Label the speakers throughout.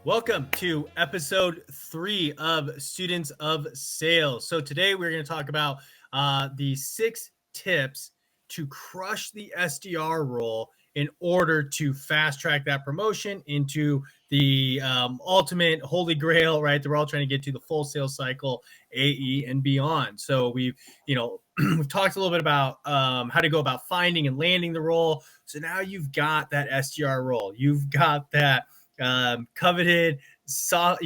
Speaker 1: Welcome to episode 3 of Students of Sales. So today we're going to talk about the 6 tips to crush the SDR role in order to fast track that promotion into the ultimate holy grail, right? That we're all trying to get to the full sales cycle, AE and beyond. So we've talked a little bit about how to go about finding and landing the role. So now you've got that SDR role. You've got that coveted SDR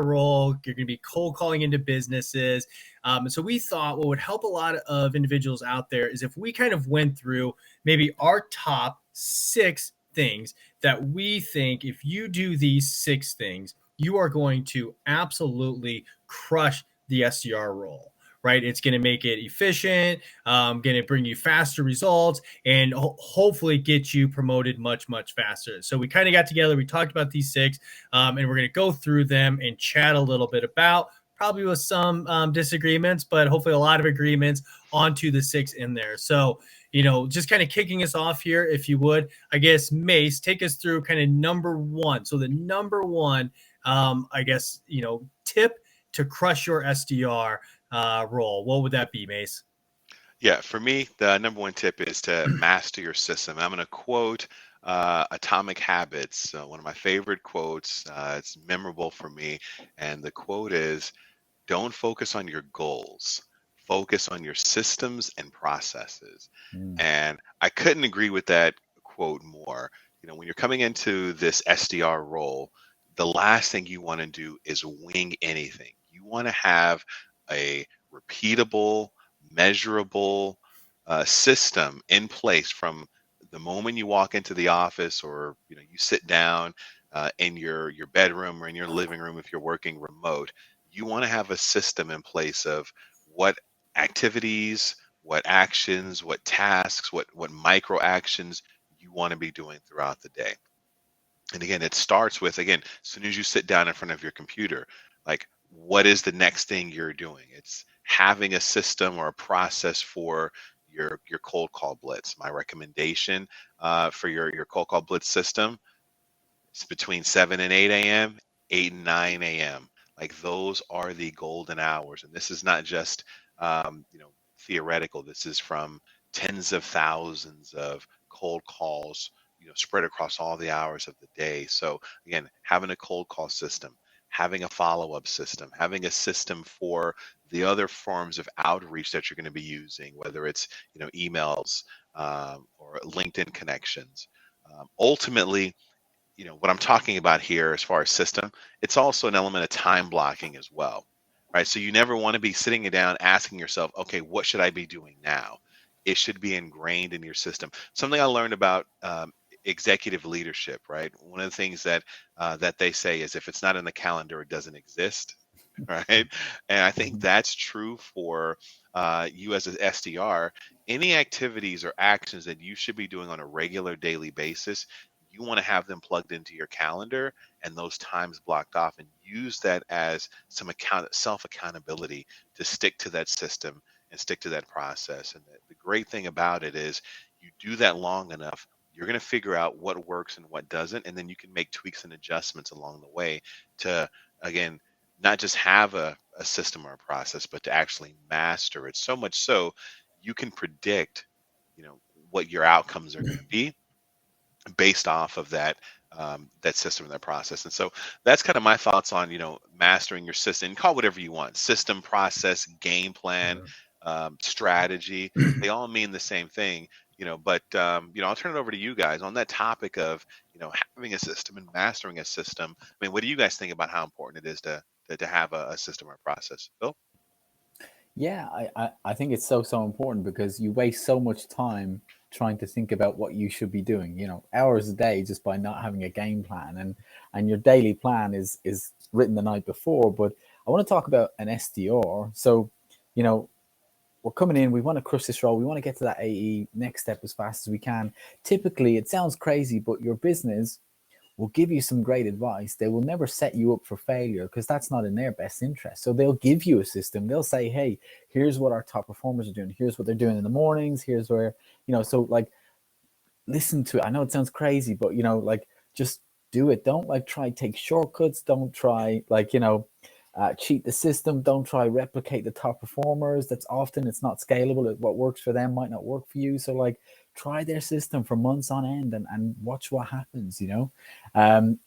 Speaker 1: role. You're going to be cold calling into businesses. And so we thought what would help a lot of individuals out there is if we kind of went through maybe our top 6 things that we think if you do these 6 things, you are going to absolutely crush the SDR role. Right, it's going to make it efficient, going to bring you faster results, and hopefully get you promoted much, much faster. So we kind of got together, we talked about these 6, and we're going to go through them and chat a little bit about, probably with some disagreements, but hopefully a lot of agreements onto the 6 in there. So, just kind of kicking us off here, if you would, I guess, Mace, take us through kind of number 1. So the number 1, tip to crush your SDR role. What would that be, Mace?
Speaker 2: Yeah, for me, the number 1 tip is to master your system. I'm going to quote Atomic Habits, one of my favorite quotes. It's memorable for me. And the quote is, don't focus on your goals. Focus on your systems and processes. And I couldn't agree with that quote more. When you're coming into this SDR role, the last thing you want to do is wing anything. You want to have a repeatable, measurable system in place from the moment you walk into the office, or you sit down in your bedroom or in your living room if you're working remote. You want to have a system in place of what activities, what actions, what tasks, what micro actions you want to be doing throughout the day. And again, it starts with, as soon as you sit down in front of your computer, like, what is the next thing you're doing? It's having a system or a process for your cold call blitz. My recommendation for your cold call blitz system is between 7 and 8 a.m., 8 and 9 a.m. Like, those are the golden hours. And this is not just, theoretical. This is from tens of thousands of cold calls, spread across all the hours of the day. So again, having a cold call system, having a follow-up system, having a system for the other forms of outreach that you're going to be using, whether it's emails or LinkedIn connections. Ultimately, what I'm talking about here as far as system, it's also an element of time blocking as well, right? So you never want to be sitting down asking yourself, okay, what should I be doing now? It should be ingrained in your system. Something I learned about executive leadership, right? One of the things that they say is, if it's not in the calendar, it doesn't exist, right? And I think that's true for you as an SDR. Any activities or actions that you should be doing on a regular daily basis, you want to have them plugged into your calendar and those times blocked off, and use that as some self accountability to stick to that system and stick to that process. And the great thing about it is, you do that long enough, you're going to figure out what works and what doesn't, and then you can make tweaks and adjustments along the way to, again, not just have a system or a process, but to actually master it. So much so, you can predict, what your outcomes are going to be based off of that system and that process. And so that's kind of my thoughts on mastering your system. And call it whatever you want: system, process, game plan, strategy. They all mean the same thing. But I'll turn it over to you guys on that topic of having a system and mastering a system. I mean, what do you guys think about how important it is to have a system or a process? Bill?
Speaker 3: Yeah, I think it's so important, because you waste so much time trying to think about what you should be doing, hours a day, just by not having a game plan. And your daily plan is written the night before. But I want to talk about an SDR. So, we're coming in, we want to crush this role, we want to get to that AE next step as fast as we can. Typically, it sounds crazy, but your business will give you some great advice. They will never set you up for failure, because that's not in their best interest. So they'll give you a system. They'll say, hey, here's what our top performers are doing. Here's what they're doing in the mornings. Here's where, so like, listen to it. I know it sounds crazy, but, like, just do it. Don't like try take shortcuts. Don't try cheat the system. Don't try replicate the top performers. That's often it's not scalable. What works for them might not work for you. So like try their system for months on end and watch what happens, and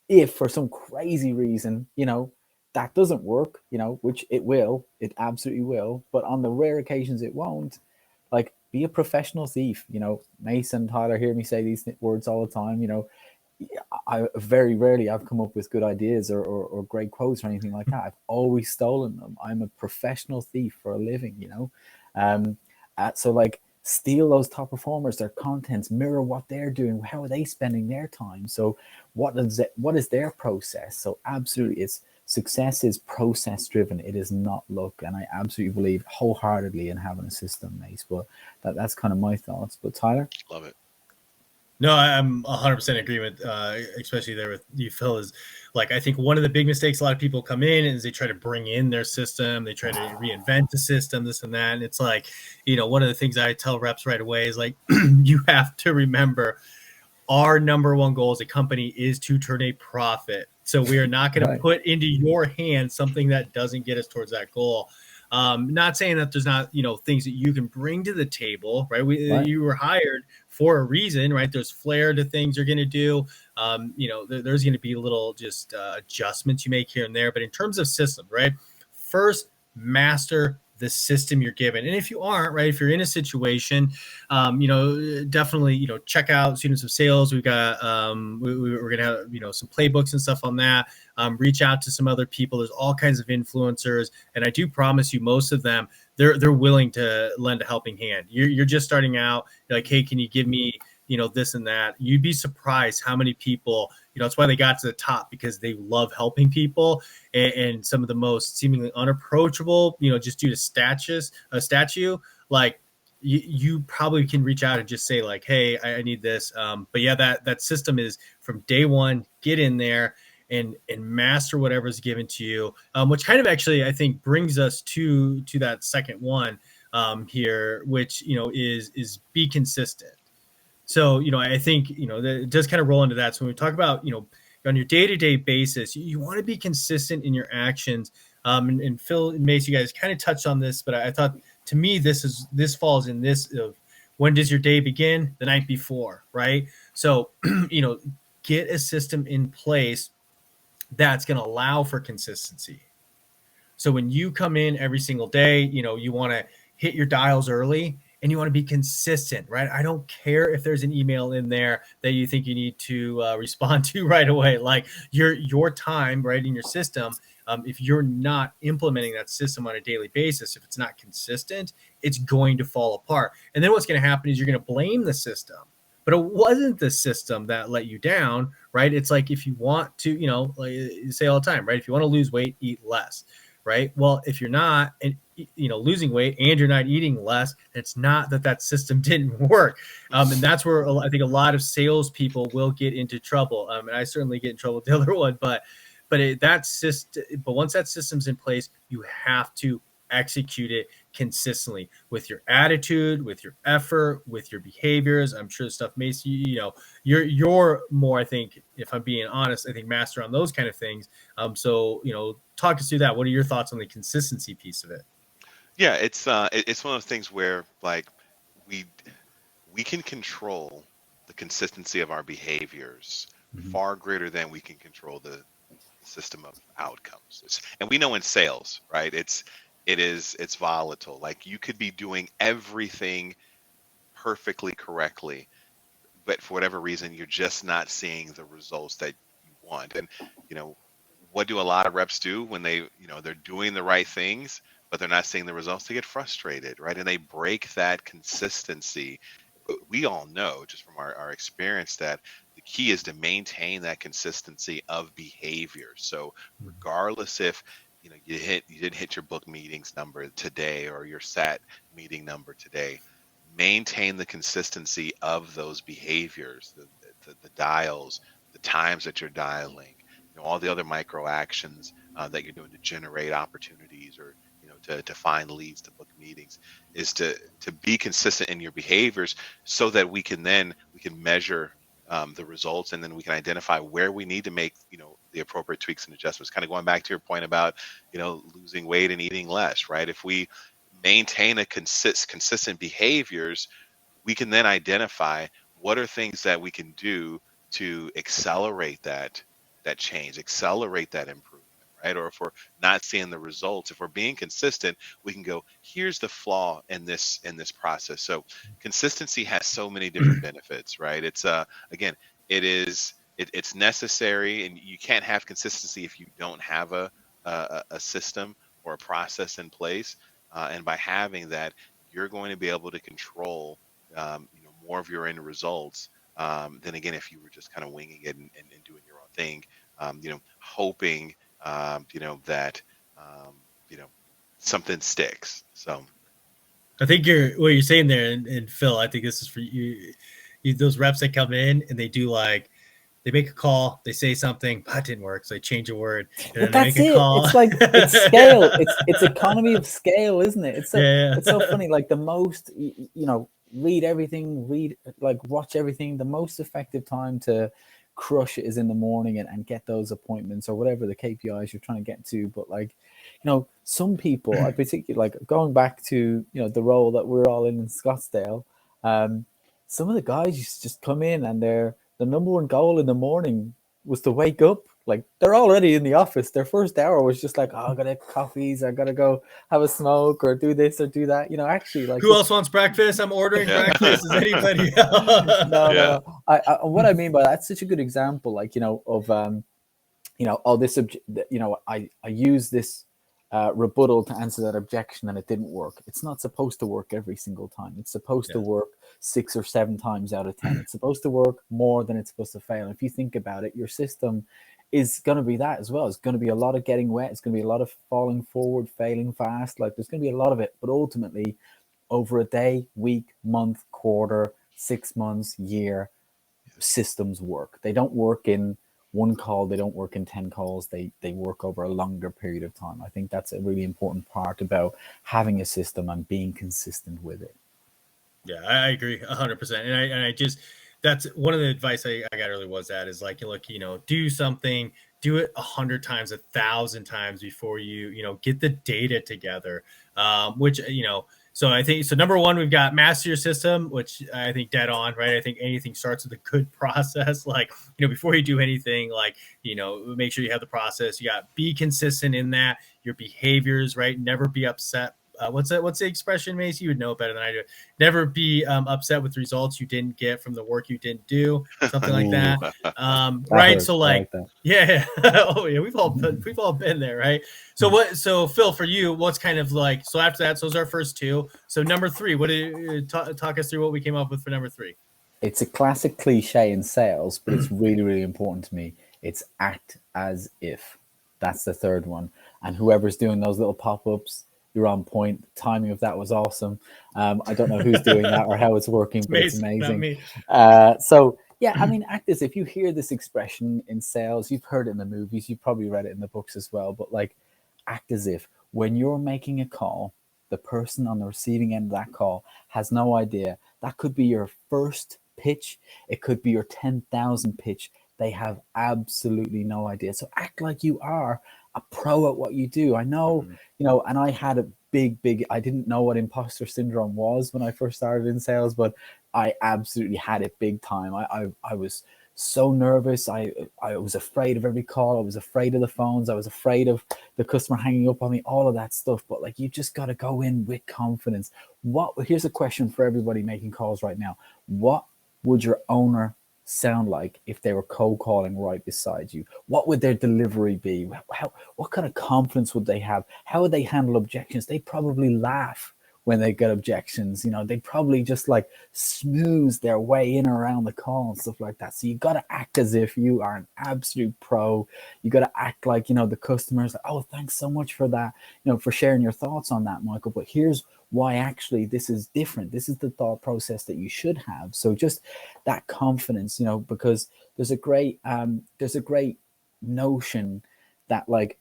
Speaker 3: if for some crazy reason, that doesn't work, which it absolutely will, but on the rare occasions it won't, like be a professional thief. Mason, Tyler hear me say these words all the time. I very rarely I've come up with good ideas or great quotes or anything like that. I've always stolen them. I'm a professional thief for a living, so like steal those top performers, their contents, mirror what they're doing, how are they spending their time. So what is their process? So absolutely, success is process driven. It is not luck, and I absolutely believe wholeheartedly in having a system, Mace. But that's kind of my thoughts. But Tyler,
Speaker 2: love it.
Speaker 1: No, I'm 100% agreement, especially there with you, Phil. Is like I think one of the big mistakes a lot of people come in is they try to bring in their system, they try to reinvent the system, this and that. And it's like, one of the things I tell reps right away is like, you have to remember our number one goal as a company is to turn a profit. So we are not going to put into your hands something that doesn't get us towards that goal. Not saying that there's not, things that you can bring to the table, right? You were hired for a reason, right? There's flair to things you're going to do. There's going to be little just adjustments you make here and there. But in terms of systems, right? First, master the system you're given. And if you aren't, right, if you're in a situation, definitely, check out Students of Sales. We've got, we're going to have, some playbooks and stuff on that. Reach out to some other people. There's all kinds of influencers. And I do promise you, most of them, they're willing to lend a helping hand. You're just starting out. You're like, hey, can you give me, this and that? You'd be surprised how many people, that's why they got to the top, because they love helping people. And some of the most seemingly unapproachable, just due to statue, like you probably can reach out and just say like, hey, I need this. But yeah, that system is from day one, get in there and master whatever's given to you, which kind of actually, I think, brings us to that second one here, which, is be consistent. So, I think, it does kind of roll into that. So when we talk about, on your day-to-day basis, you want to be consistent in your actions. And Phil and Mace, you guys kind of touched on this, but I thought, to me, this falls in this of when does your day begin? The night before, right? So, get a system in place that's going to allow for consistency. So when you come in every single day, you want to hit your dials early and you want to be consistent, right? I don't care if there's an email in there that you think you need to respond to right away. Like your time, right, in your system, if you're not implementing that system on a daily basis, if it's not consistent, it's going to fall apart. And then what's going to happen is you're going to blame the system. But it wasn't the system that let you down, right? It's like if you want to, like you say all the time, right? If you want to lose weight, eat less, right? Well, if you're not, and losing weight and you're not eating less, it's not that system didn't work. And that's where I think a lot of salespeople will get into trouble. And I certainly get in trouble with the other one, but once that system's in place, you have to execute it consistently with your attitude, with your effort, with your behaviors. I'm sure the stuff Mace, you're more, I think, if I'm being honest, I think master on those kind of things. So talk us through that. What are your thoughts on the consistency piece of it?
Speaker 2: Yeah, it's one of those things where like we can control the consistency of our behaviors far greater than we can control the system of outcomes. And we know in sales, right? It's volatile. Like you could be doing everything perfectly correctly, but for whatever reason, you're just not seeing the results that you want. And what do a lot of reps do when they're doing the right things, but they're not seeing the results? They get frustrated, right? And they break that consistency. But we all know just from our experience that the key is to maintain that consistency of behavior. So regardless if you didn't hit your book meetings number today or your SAT meeting number today, maintain the consistency of those behaviors, the dials, the times that you're dialing, all the other micro actions that you're doing to generate opportunities or to find leads, to book meetings, is to be consistent in your behaviors so that we can measure the results, and then we can identify where we need to make, the appropriate tweaks and adjustments. Kind of going back to your point about, losing weight and eating less, right? If we maintain a consistent behaviors, we can then identify what are things that we can do to accelerate that change, accelerate that improvement, right? Or if we're not seeing the results, if we're being consistent, we can go, here's the flaw in this process. So consistency has so many different benefits, right? It's again, it's necessary, and you can't have consistency if you don't have a system or a process in place. And by having that, you're going to be able to control more of your end results than, again, if you were just kind of winging it and doing your own thing, hoping that something sticks. So
Speaker 1: I think what you're saying there, and Phil, I think this is for you, those reps that come in and they do like, they make a call, they say something, but it didn't work, so they change a word, and
Speaker 3: But
Speaker 1: then they
Speaker 3: that's
Speaker 1: make a
Speaker 3: it.
Speaker 1: call.
Speaker 3: It's like, it's scale. It's economy of scale, isn't it? It's so it's so funny. Like the most, read everything, watch everything. The most effective time to crush it is in the morning and get those appointments or whatever the KPIs you're trying to get to. But some people, I particularly like going back to the role that we're all in Scottsdale. Some of the guys used to just come in and the number one goal in the morning was to wake up. Like they're already in the office. Their first hour was just like, oh, I gotta have coffees, I gotta go have a smoke or do this or do that. Actually, like,
Speaker 1: who else wants breakfast? I'm ordering breakfast. Is anybody else?
Speaker 3: no. What I mean by that's such a good example, like of I use this rebuttal to answer that objection and it didn't work. It's not supposed to work every single time. It's supposed to work 6 or 7 times out of 10. It's supposed to work more than it's supposed to fail. If you think about it, your system is going to be that as well. It's going to be a lot of getting wet. It's going to be a lot of falling forward, failing fast. Like there's going to be a lot of it. But ultimately, over a day, week, month, quarter, 6 months, year, systems work. They don't work in one call, they don't work in 10 calls, they work over a longer period of time. I think that's a really important part about having a system and being consistent with it.
Speaker 1: Yeah, I agree 100%. And I just, that's one of the advice I got early was that is like, look, do something, do it 100 times, 1,000 times before you get the data together. Which, so I think, so number one, we've got master your system, which I think dead on, right? I think anything starts with a good process. Like, before you do anything, like, make sure you have the process. You got be consistent in that, your behaviors, right? Never be upset. What's the expression, Mace? You would know better than I do. Never be upset with results you didn't get from the work you didn't do, something like that. Right?
Speaker 3: Hurts.
Speaker 1: So
Speaker 3: like
Speaker 1: that. Yeah. Oh yeah, we've all been there, right? So Phil, for you, what's kind of like, so after that, so those are our first two. So number 3, what did you talk us through what we came up with for number 3?
Speaker 3: It's a classic cliche in sales, but it's really, really important to me. It's act as if. That's the third one. And whoever's doing those little pop-ups, you're on point. The timing of that was awesome. I don't know who's doing that or how it's working, but it's amazing. So yeah, I mean, act as if. You hear this expression in sales, you've heard it in the movies, you've probably read it in the books as well, but like, act as if when you're making a call, the person on the receiving end of that call has no idea. That could be your first pitch. It could be your 10,000 pitch. They have absolutely no idea. So act like you are a pro at what you do. I know, and I had a big, I didn't know what imposter syndrome was when I first started in sales, but I absolutely had it big time. I was so nervous. I was afraid of every call. I was afraid of the phones. I was afraid of the customer hanging up on me, all of that stuff. But like, you just got to go in with confidence. Here's a question for everybody making calls right now. What would your owner sound like if they were cold calling right beside you? What would their delivery be? What kind of confidence would they have? How would they handle objections? They probably laugh when they get objections. They probably just like smooth their way in around the call and stuff like that. So you got to act as if you are an absolute pro. You got to act like, the customers like, oh, thanks so much for that, for sharing your thoughts on that, Michael. But here's why actually this is different. This is the thought process that you should have. So just that confidence, because there's a great notion that like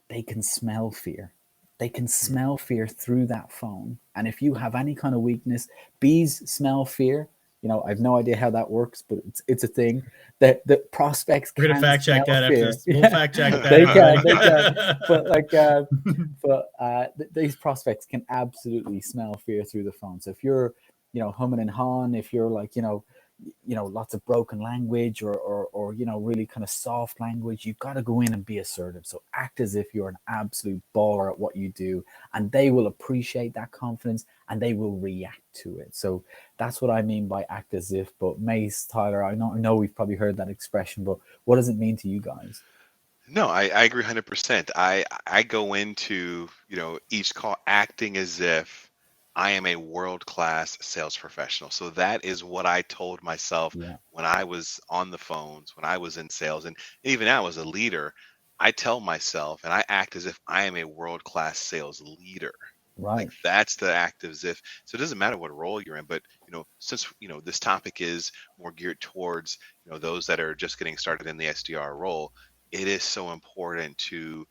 Speaker 3: they can smell fear. They can smell fear through that phone. And if you have any kind of weakness, bees smell fear. I have no idea how that works, but it's a thing that the prospects
Speaker 1: We're gonna
Speaker 3: can
Speaker 1: fact check
Speaker 3: smell
Speaker 1: that after
Speaker 3: fear.
Speaker 1: this. We'll fact check that.
Speaker 3: They can,
Speaker 1: everybody.
Speaker 3: but these prospects can absolutely smell fear through the phone. So if you're, humming and hawing, if you're like, lots of broken language or really kind of soft language, you've got to go in and be assertive. So act as if you're an absolute baller at what you do, and they will appreciate that confidence and they will react to it. So that's what I mean by act as if. But Mace, Tyler, I know we've probably heard that expression, but what does it mean to you guys?
Speaker 2: No, I agree 100%. I go into, each call acting as if I am a world-class sales professional. So that is what I told myself
Speaker 3: Yeah.
Speaker 2: when I was on the phones, when I was in sales, and even now as a leader, I tell myself and I act as if I am a world-class sales leader. Like
Speaker 3: Right.
Speaker 2: that's the act as if. So it doesn't matter what role you're in, but since this topic is more geared towards those that are just getting started in the SDR role, it is so important to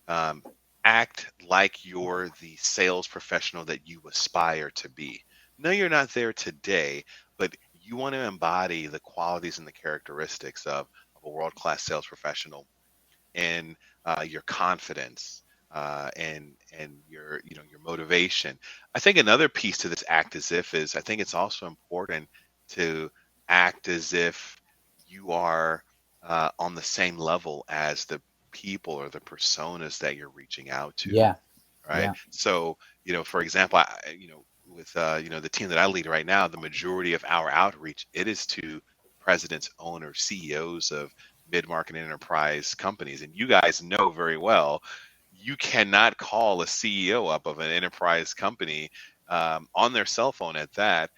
Speaker 2: um, act like you're the sales professional that you aspire to be. No, you're not there today, but you want to embody the qualities and the characteristics of a world-class sales professional, and your confidence, and your motivation. I think another piece to this act as if is, I think it's also important to act as if you are on the same level as the people or the personas that you're reaching out to,
Speaker 3: Yeah.
Speaker 2: right?
Speaker 3: Yeah.
Speaker 2: So, for example, with the team that I lead right now, the majority of our outreach, it is to presidents, owners, CEOs of mid-market enterprise companies. And you guys know very well, you cannot call a CEO up of an enterprise company on their cell phone at that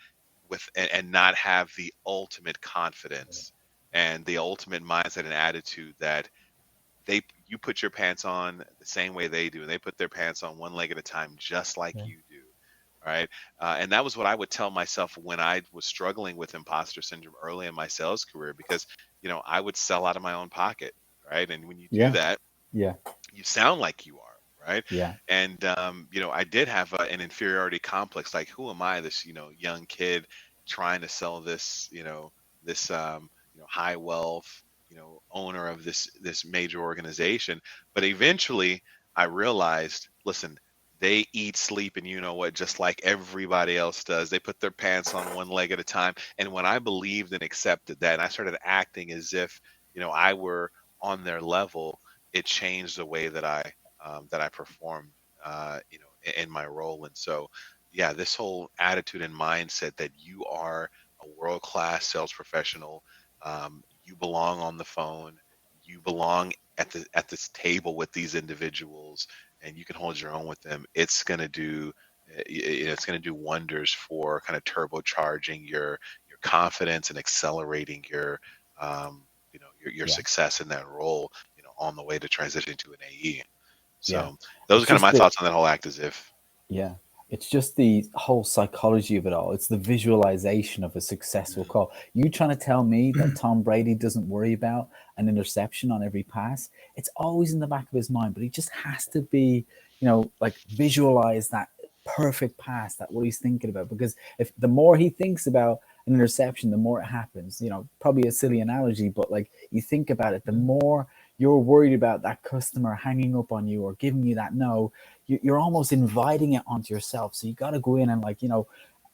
Speaker 2: and not have the ultimate confidence and the ultimate mindset and attitude that you put your pants on the same way they do, and they put their pants on one leg at a time, just like
Speaker 3: Yeah.
Speaker 2: you do. Right. And that was what I would tell myself when I was struggling with imposter syndrome early in my sales career, because, I would sell out of my own pocket. Right. And when you do
Speaker 3: Yeah.
Speaker 2: that,
Speaker 3: Yeah.
Speaker 2: you sound like you are. Right.
Speaker 3: Yeah.
Speaker 2: And, I did have an inferiority complex. Like, who am I, this, young kid trying to sell this, this, high wealth, owner of this major organization. But eventually I realized, listen, they eat, sleep, and just like everybody else does. They put their pants on one leg at a time. And when I believed and accepted that, and I started acting as if, I were on their level, it changed the way that I performed, in my role. And so, yeah, this whole attitude and mindset that you are a world-class sales professional, you belong on the phone, you belong at this table with these individuals, and you can hold your own with them. It's going to do wonders for kind of turbocharging your confidence and accelerating your
Speaker 3: Yeah.
Speaker 2: success in that role, on the way to transition to an AE.
Speaker 3: Yeah.
Speaker 2: So those
Speaker 3: It's
Speaker 2: are kind of
Speaker 3: just
Speaker 2: my
Speaker 3: the
Speaker 2: thoughts on that whole act as if.
Speaker 3: Yeah. It's just the whole psychology of it all. It's the visualization of a successful
Speaker 2: Mhm.
Speaker 3: call. You trying to tell me that Tom Brady doesn't worry about an interception on every pass? It's always in the back of his mind, but he just has to be, like visualize that perfect pass, that what he's thinking about. Because if the more he thinks about an interception, the more it happens. Probably a silly analogy, but like you think about it, the more you're worried about that customer hanging up on you or giving you that no, you're almost inviting it onto yourself. So you got to go in and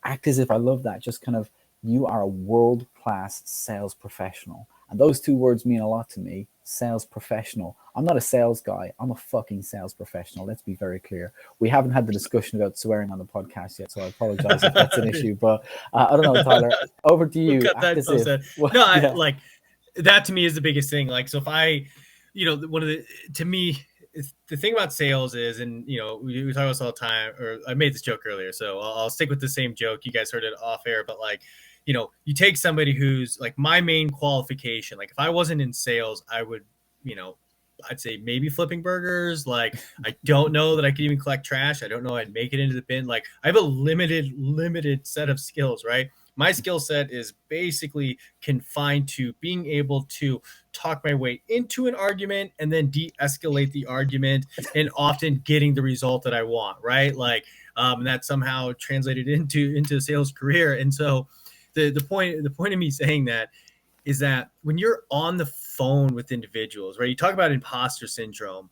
Speaker 3: act as if, I love that, just kind of, you are a world-class sales professional. And those two words mean a lot to me. Sales professional. I'm not a sales guy. I'm a fucking sales professional. Let's be very clear. We haven't had the discussion about swearing on the podcast yet, so I apologize if that's an issue. But I don't know, Tyler. Over to
Speaker 1: We'll
Speaker 3: you.
Speaker 1: cut
Speaker 3: Act
Speaker 1: that
Speaker 3: as
Speaker 1: post
Speaker 3: if.
Speaker 1: that. No,
Speaker 3: Yeah.
Speaker 1: like that to me is the biggest thing. Like, so if I, one of the, to me, the thing about sales is, and we talk about this all the time, or I made this joke earlier, so I'll stick with the same joke. You guys heard it off air, but like, you take somebody who's like my main qualification. Like if I wasn't in sales, I would, I'd say maybe flipping burgers. Like I don't know that I could even collect trash. I don't know I'd make it into the bin. Like I have a limited set of skills, right? My skill set is basically confined to being able to talk my way into an argument and then de-escalate the argument and often getting the result that I want, right? Like, and that somehow translated into a sales career. And so the point of me saying that is that when you're on the phone with individuals, right? You talk about imposter syndrome.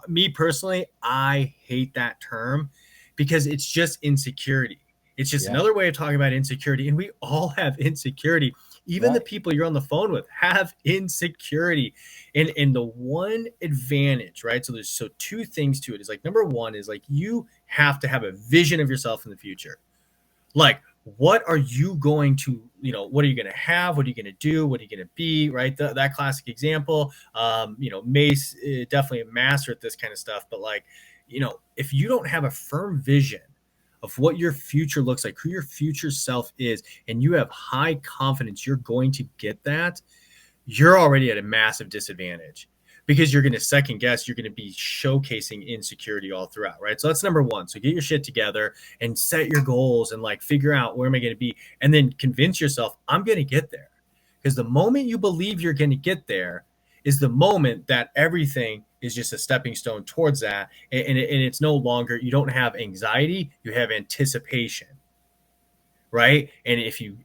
Speaker 1: Me personally, I hate that term because it's just insecurity. It's just another way of talking about insecurity. And we all have insecurity. Even the people you're on the phone with have insecurity. And the one advantage, right? So there's two things to it. Is like, number one is like, you have to have a vision of yourself in the future. Like, what are you going to, what are you going to have? What are you going to do? What are you going to be? Right. That classic example, Mace, definitely a master at this kind of stuff. But like, if you don't have a firm vision of what your future looks like, who your future self is, and you have high confidence you're going to get that, you're already at a massive disadvantage because you're going to second guess, you're going to be showcasing insecurity all throughout, right? So that's number one. So get your shit together and set your goals and like figure out where am I going to be, and then convince yourself I'm going to get there. Because the moment you believe you're going to get there is the moment that everything is just a stepping stone towards that. And it's no longer, you don't have anxiety, you have anticipation, right? And if you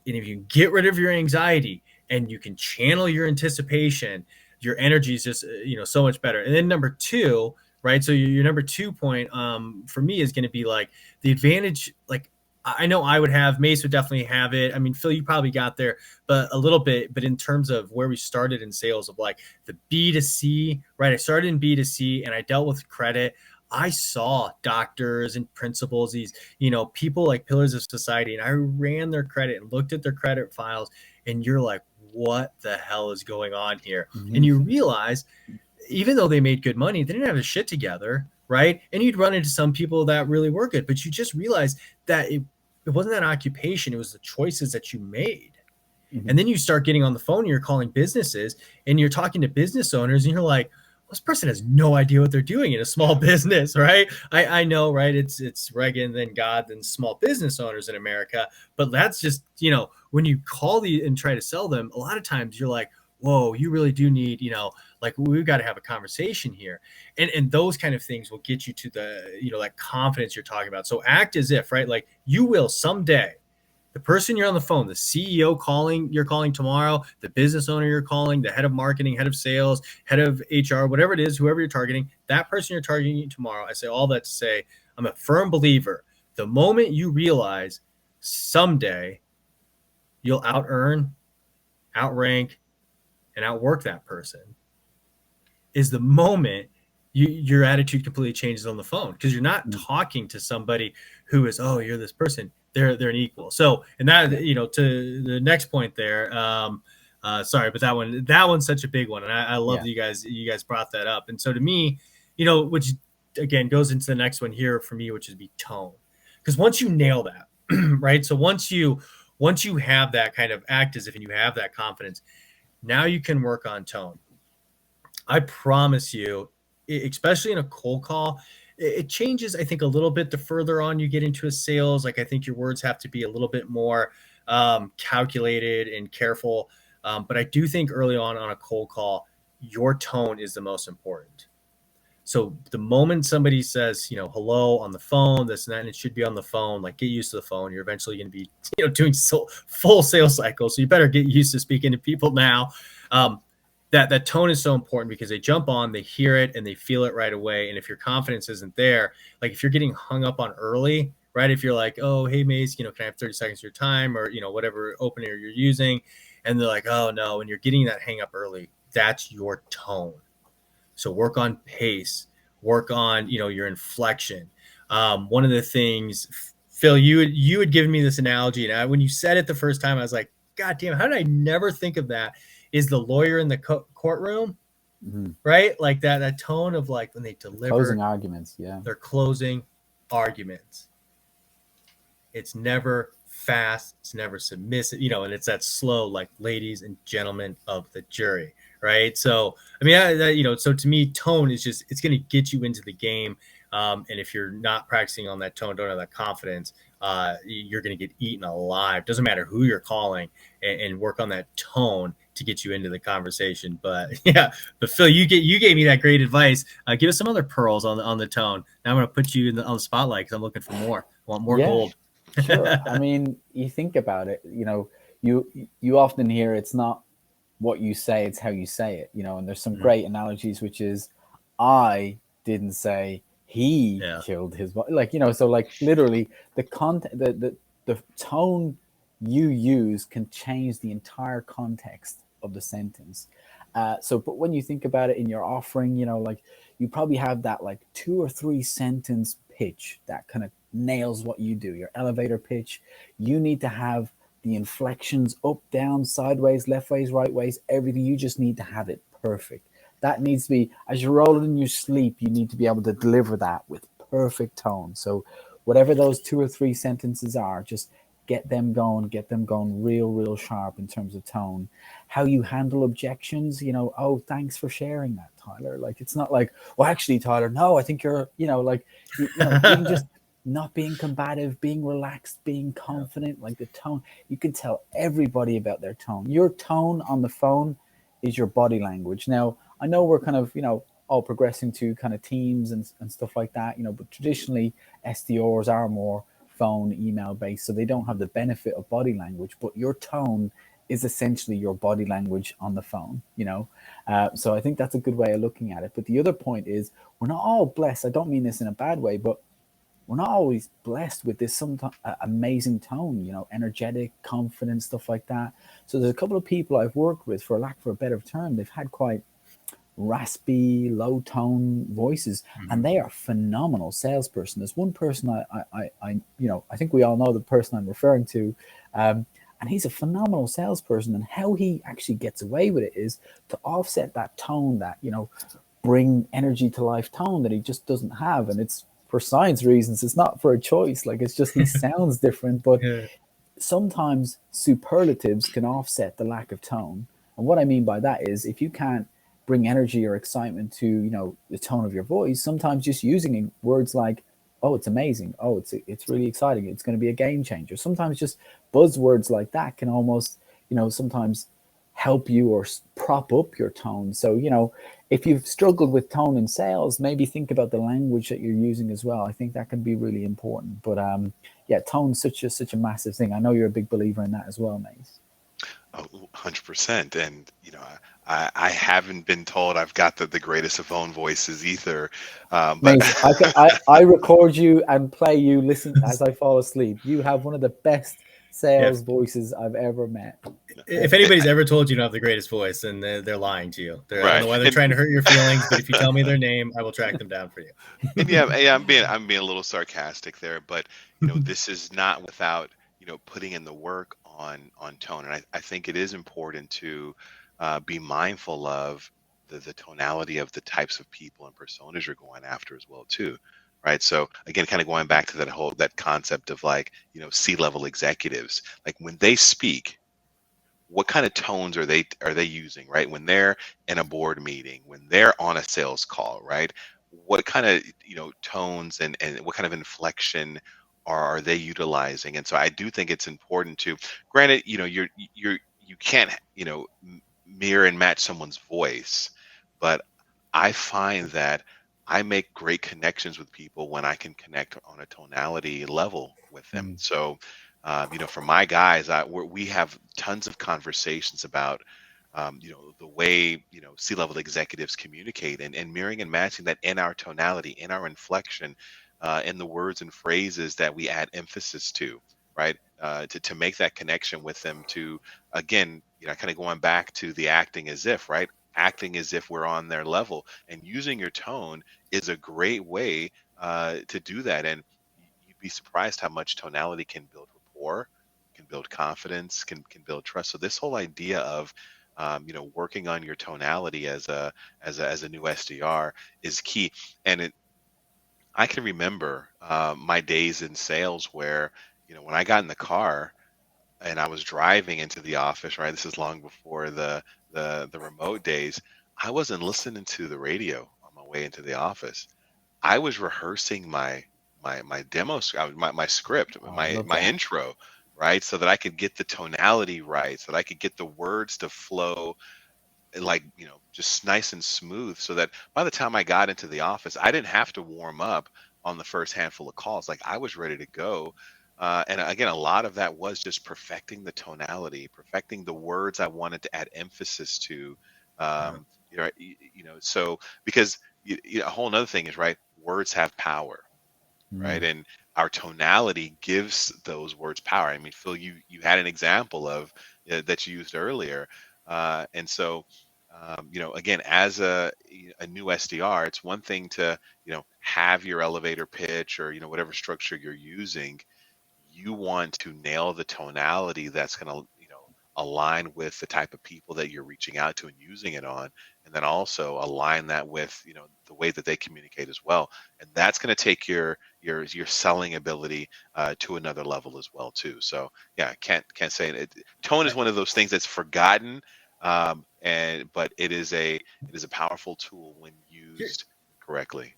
Speaker 1: get rid of your anxiety and you can channel your anticipation, your energy is just, so much better. And then number two, right? So your number 2 point for me is going to be like the advantage. Like, I know I would have, Mace would definitely have it. I mean, Phil, you probably got there, but a little bit, but in terms of where we started in sales of like the B2C, right? I started in B2C and I dealt with credit. I saw doctors and principals, these, people like pillars of society, and I ran their credit and looked at their credit files, and you're like, what the hell is going on here? Mm-hmm. And you realize, even though they made good money, they didn't have a shit together, right? And you'd run into some people that really were good, but you just realize that it wasn't that occupation, it was the choices that you made. Mm-hmm. And then you start getting on the phone and you're calling businesses and you're talking to business owners and you're like, well, this person has no idea what they're doing in a small business, right? I know, right? It's Reagan, then God, then small business owners in America. But that's just, when you call and try to sell them, a lot of times you're like, whoa, you really do need, like we've got to have a conversation here. And those kind of things will get you to the, that confidence you're talking about. So act as if, right? Like you will someday, the person you're on the phone, the CEO you're calling tomorrow, the business owner you're calling, the head of marketing, head of sales, head of HR, whatever it is, whoever you're targeting, that person you're targeting tomorrow. I say all that to say, I'm a firm believer. The moment you realize someday you'll out-earn, outrank, and outwork that person is the moment your attitude completely changes on the phone, because you're not talking to somebody who is, oh, you're this person. They're an equal. So, and that, to the next point there, sorry, but that one's such a big one. And I love that you guys brought that up. And so to me, which again goes into the next one here for me, which is be tone. Because once you nail that, right? So once you have that kind of act as if you have that confidence, now you can work on tone. I promise you, especially in a cold call, it changes, I think, a little bit the further on you get into a sales. Like, I think your words have to be a little bit more calculated and careful. But I do think early on a cold call, your tone is the most important. So the moment somebody says, hello on the phone, this and that, and it should be on the phone, like get used to the phone. You're eventually going to be, doing full sales cycle. So you better get used to speaking to people now. That tone is so important because they jump on, they hear it, and they feel it right away. And if your confidence isn't there, like if you're getting hung up on early, right? If you're like, oh, hey, Mace, can I have 30 seconds of your time, or, whatever opener you're using, and they're like, oh, no, and you're getting that hang up early, that's your tone. So work on pace, work on, your inflection. One of the things, Phil, you had given me this analogy, and when you said it the first time, I was like, God damn, how did I never think of that? Is the lawyer in the courtroom, right? Like that tone of like when they deliver
Speaker 3: closing arguments. Yeah,
Speaker 1: they're closing arguments. It's never fast. It's never submissive, and it's that slow, like ladies and gentlemen of the jury, right? So, I mean, so to me, tone is just, it's going to get you into the game. And if you're not practicing on that tone, don't have that confidence, you're going to get eaten alive. Doesn't matter who you're calling, and work on that tone to get you into the conversation. But Phil, you gave me that great advice. Give us some other pearls on the tone. Now I'm going to put you on the spotlight because I'm looking for more. I want more gold.
Speaker 3: Sure. I mean, you think about it, you often hear it's not what you say, it's how you say it, and there's some
Speaker 1: Mhm.
Speaker 3: great analogies, which is I didn't say he
Speaker 1: Yeah.
Speaker 3: killed his wife. Like, so like literally the content, the tone you use can change the entire context of the sentence. But when you think about it in your offering, like you probably have that like 2 or 3 sentence pitch that kind of nails what you do, your elevator pitch. You need to have the inflections up, down, sideways, left ways, right ways, everything. You just need to have it perfect. That needs to be, as you're rolling in your sleep, you need to be able to deliver that with perfect tone. So, whatever those 2 or 3 sentences are, just get them going real, real sharp in terms of tone. How you handle objections, oh, thanks for sharing that, Tyler. Like, it's not like, well, actually, Tyler, no, I think you're, like, even just not being combative, being relaxed, being confident, like the tone. You can tell everybody about their tone. Your tone on the phone is your body language. Now, I know we're kind of, all progressing to kind of teams and stuff like that, but traditionally SDRs are more phone, email based, so they don't have the benefit of body language, but your tone is essentially your body language on the phone. So I think that's a good way of looking at it. But the other point is, we're not all blessed. I don't mean this in a bad way, but we're not always blessed with this sometimes amazing tone, energetic, confident, stuff like that. So there's a couple of people I've worked with, for lack of a better term, they've had quite raspy, low tone voices, and
Speaker 1: Mhm.
Speaker 3: they are phenomenal salesperson. There's one person I think we all know the person I'm referring to, and he's a phenomenal salesperson. And how he actually gets away with it is to offset that tone, that bring energy to life tone that he just doesn't have. And it's for science reasons, it's not for a choice. Like, it's just he sounds different. But
Speaker 1: Yeah.
Speaker 3: sometimes superlatives can offset the lack of tone. And what I mean by that is, if you can't bring energy or excitement to, the tone of your voice, sometimes just using words like, oh, it's amazing, oh, it's really exciting, it's going to be a game changer. Sometimes just buzzwords like that can almost, sometimes help you or prop up your tone. So, if you've struggled with tone in sales, maybe think about the language that you're using as well. I think that can be really important. But yeah, tone's such a massive thing. I know you're a big believer in that as well, Mace.
Speaker 2: Oh, 100%. And, I haven't been told I've got the greatest of phone voices either. But
Speaker 3: Mace, I record you and play you listen as I fall asleep. You have one of the best
Speaker 1: Yeah.
Speaker 3: sales voices I've ever met.
Speaker 1: If anybody's ever told you don't have the greatest voice, then they're lying to you. I don't
Speaker 2: right.
Speaker 1: know why they're trying to hurt your feelings, but if you tell me their name, I will track them down for you.
Speaker 2: And yeah, I'm being a little sarcastic there, but this is not without putting in the work on tone, and I think it is important to be mindful of the tonality of the types of people and personas you're going after as well too, right? So again, kind of going back to that concept of like C-level executives, like when they speak, what kind of tones are they using, right? When they're in a board meeting, when they're on a sales call, right? What kind of tones and what kind of inflection are they utilizing? And so I do think it's important to, granted, you can't mirror and match someone's voice, but I find that I make great connections with people when I can connect on a tonality level with them.
Speaker 3: Mm,
Speaker 2: So, for my guys, we have tons of conversations about, the way, C-level executives communicate, and mirroring and matching that in our tonality, in our inflection, in the words and phrases that we add emphasis to, right? To make that connection with them to, again, kind of going back to the acting as if, right? Acting as if we're on their level, and using your tone is a great way to do that. And you'd be surprised how much tonality can build rapport, can build confidence, can build trust. So this whole idea of working on your tonality as a new SDR is key. And I can remember my days in sales where when I got in the car and I was driving into the office, right? This is long before the remote days. I wasn't listening to the radio on my way into the office. I was rehearsing my demo, my script,
Speaker 3: I love
Speaker 2: my
Speaker 3: that.
Speaker 2: intro, right? So that I could get the tonality right, so that I could get the words to flow like just nice and smooth, so that by the time I got into the office, I didn't have to warm up on the first handful of calls. Like, I was ready to go. And again, a lot of that was just perfecting the tonality, perfecting the words I wanted to add emphasis to.
Speaker 1: Yeah.
Speaker 2: You know, so because a whole other thing is, right, words have power, right?
Speaker 3: Mm.
Speaker 2: And our tonality gives those words power. I mean, Phil, you had an example of that you used earlier, and so again, as a new SDR, it's one thing to have your elevator pitch or whatever structure you're using. You want to nail the tonality that's going to align with the type of people that you're reaching out to and using it on, and then also align that with the way that they communicate as well, and that's going to take your selling ability to another level as well too. So yeah, can't say it. Tone is one of those things that's forgotten, and but it is a powerful tool when
Speaker 1: You're,
Speaker 2: used correctly.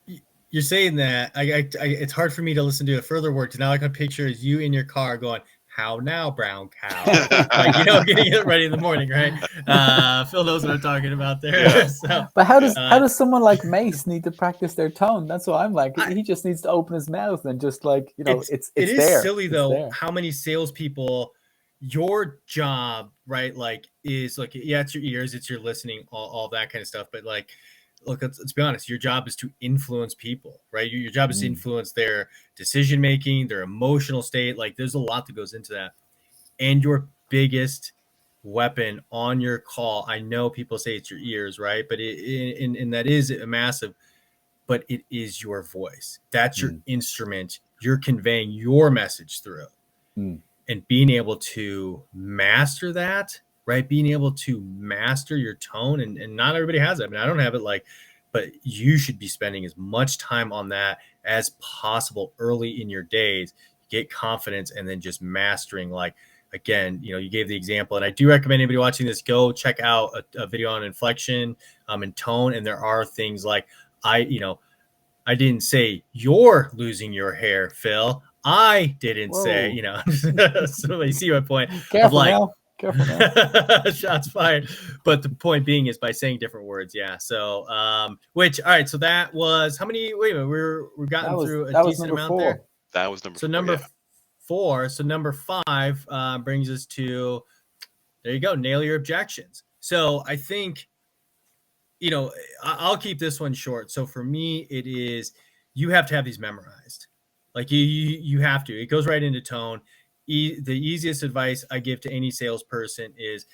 Speaker 1: you're saying that it's hard for me to listen to a further word. Now I can picture is you in your car going, "How now, brown cow?" Like getting it ready in the morning, right? Phil knows what I'm talking about there.
Speaker 2: Yeah.
Speaker 1: So,
Speaker 3: But how does
Speaker 1: uh,
Speaker 3: someone like Mace need to practice their tone? That's what I'm like.
Speaker 1: I,
Speaker 3: He just needs to open his mouth and just like
Speaker 1: it
Speaker 3: it's
Speaker 1: is
Speaker 3: there.
Speaker 1: silly
Speaker 3: It's
Speaker 1: though
Speaker 3: there.
Speaker 1: how many salespeople your job, right, like is like, yeah, it's your ears, it's your listening, all that kind of stuff, but like, look, let's be honest, your job is to influence people, right? Your job is to
Speaker 3: Mm,
Speaker 1: influence their decision making, their emotional state. Like there's a lot that goes into that. And your biggest weapon on your call, I know people say it's your ears, right, but and that is a massive, but it is your voice. That's your
Speaker 3: mm,
Speaker 1: instrument. You're conveying your message through.
Speaker 3: mm,
Speaker 1: And being able to master that, right? Being able to master your tone, and not everybody has it. I mean, I don't have it like, but you should be spending as much time on that as possible early in your days. Get confidence and then just mastering, like, again, you gave the example, and I do recommend anybody watching this go check out a video on inflection and tone. And there are things like I didn't say you're losing your hair, Phil. I didn't say,
Speaker 3: whoa!
Speaker 1: so you see my point of
Speaker 3: Careful
Speaker 1: like
Speaker 3: now. Careful now.
Speaker 1: shots fired. But the point being is by saying different words. Yeah. So, which, all right. So that was how many, wait a minute, we've gotten through a
Speaker 3: That was
Speaker 1: decent
Speaker 3: number
Speaker 1: amount there.
Speaker 3: 4.
Speaker 2: That was number
Speaker 1: So
Speaker 2: 4. Yeah.
Speaker 1: 4. So number 5 brings us to, there you go. Nail your objections. So I think, I'll keep this one short. So for me, it is, you have to have these memorized. Like you have to. It goes right into tone. The easiest advice I give to any salesperson is,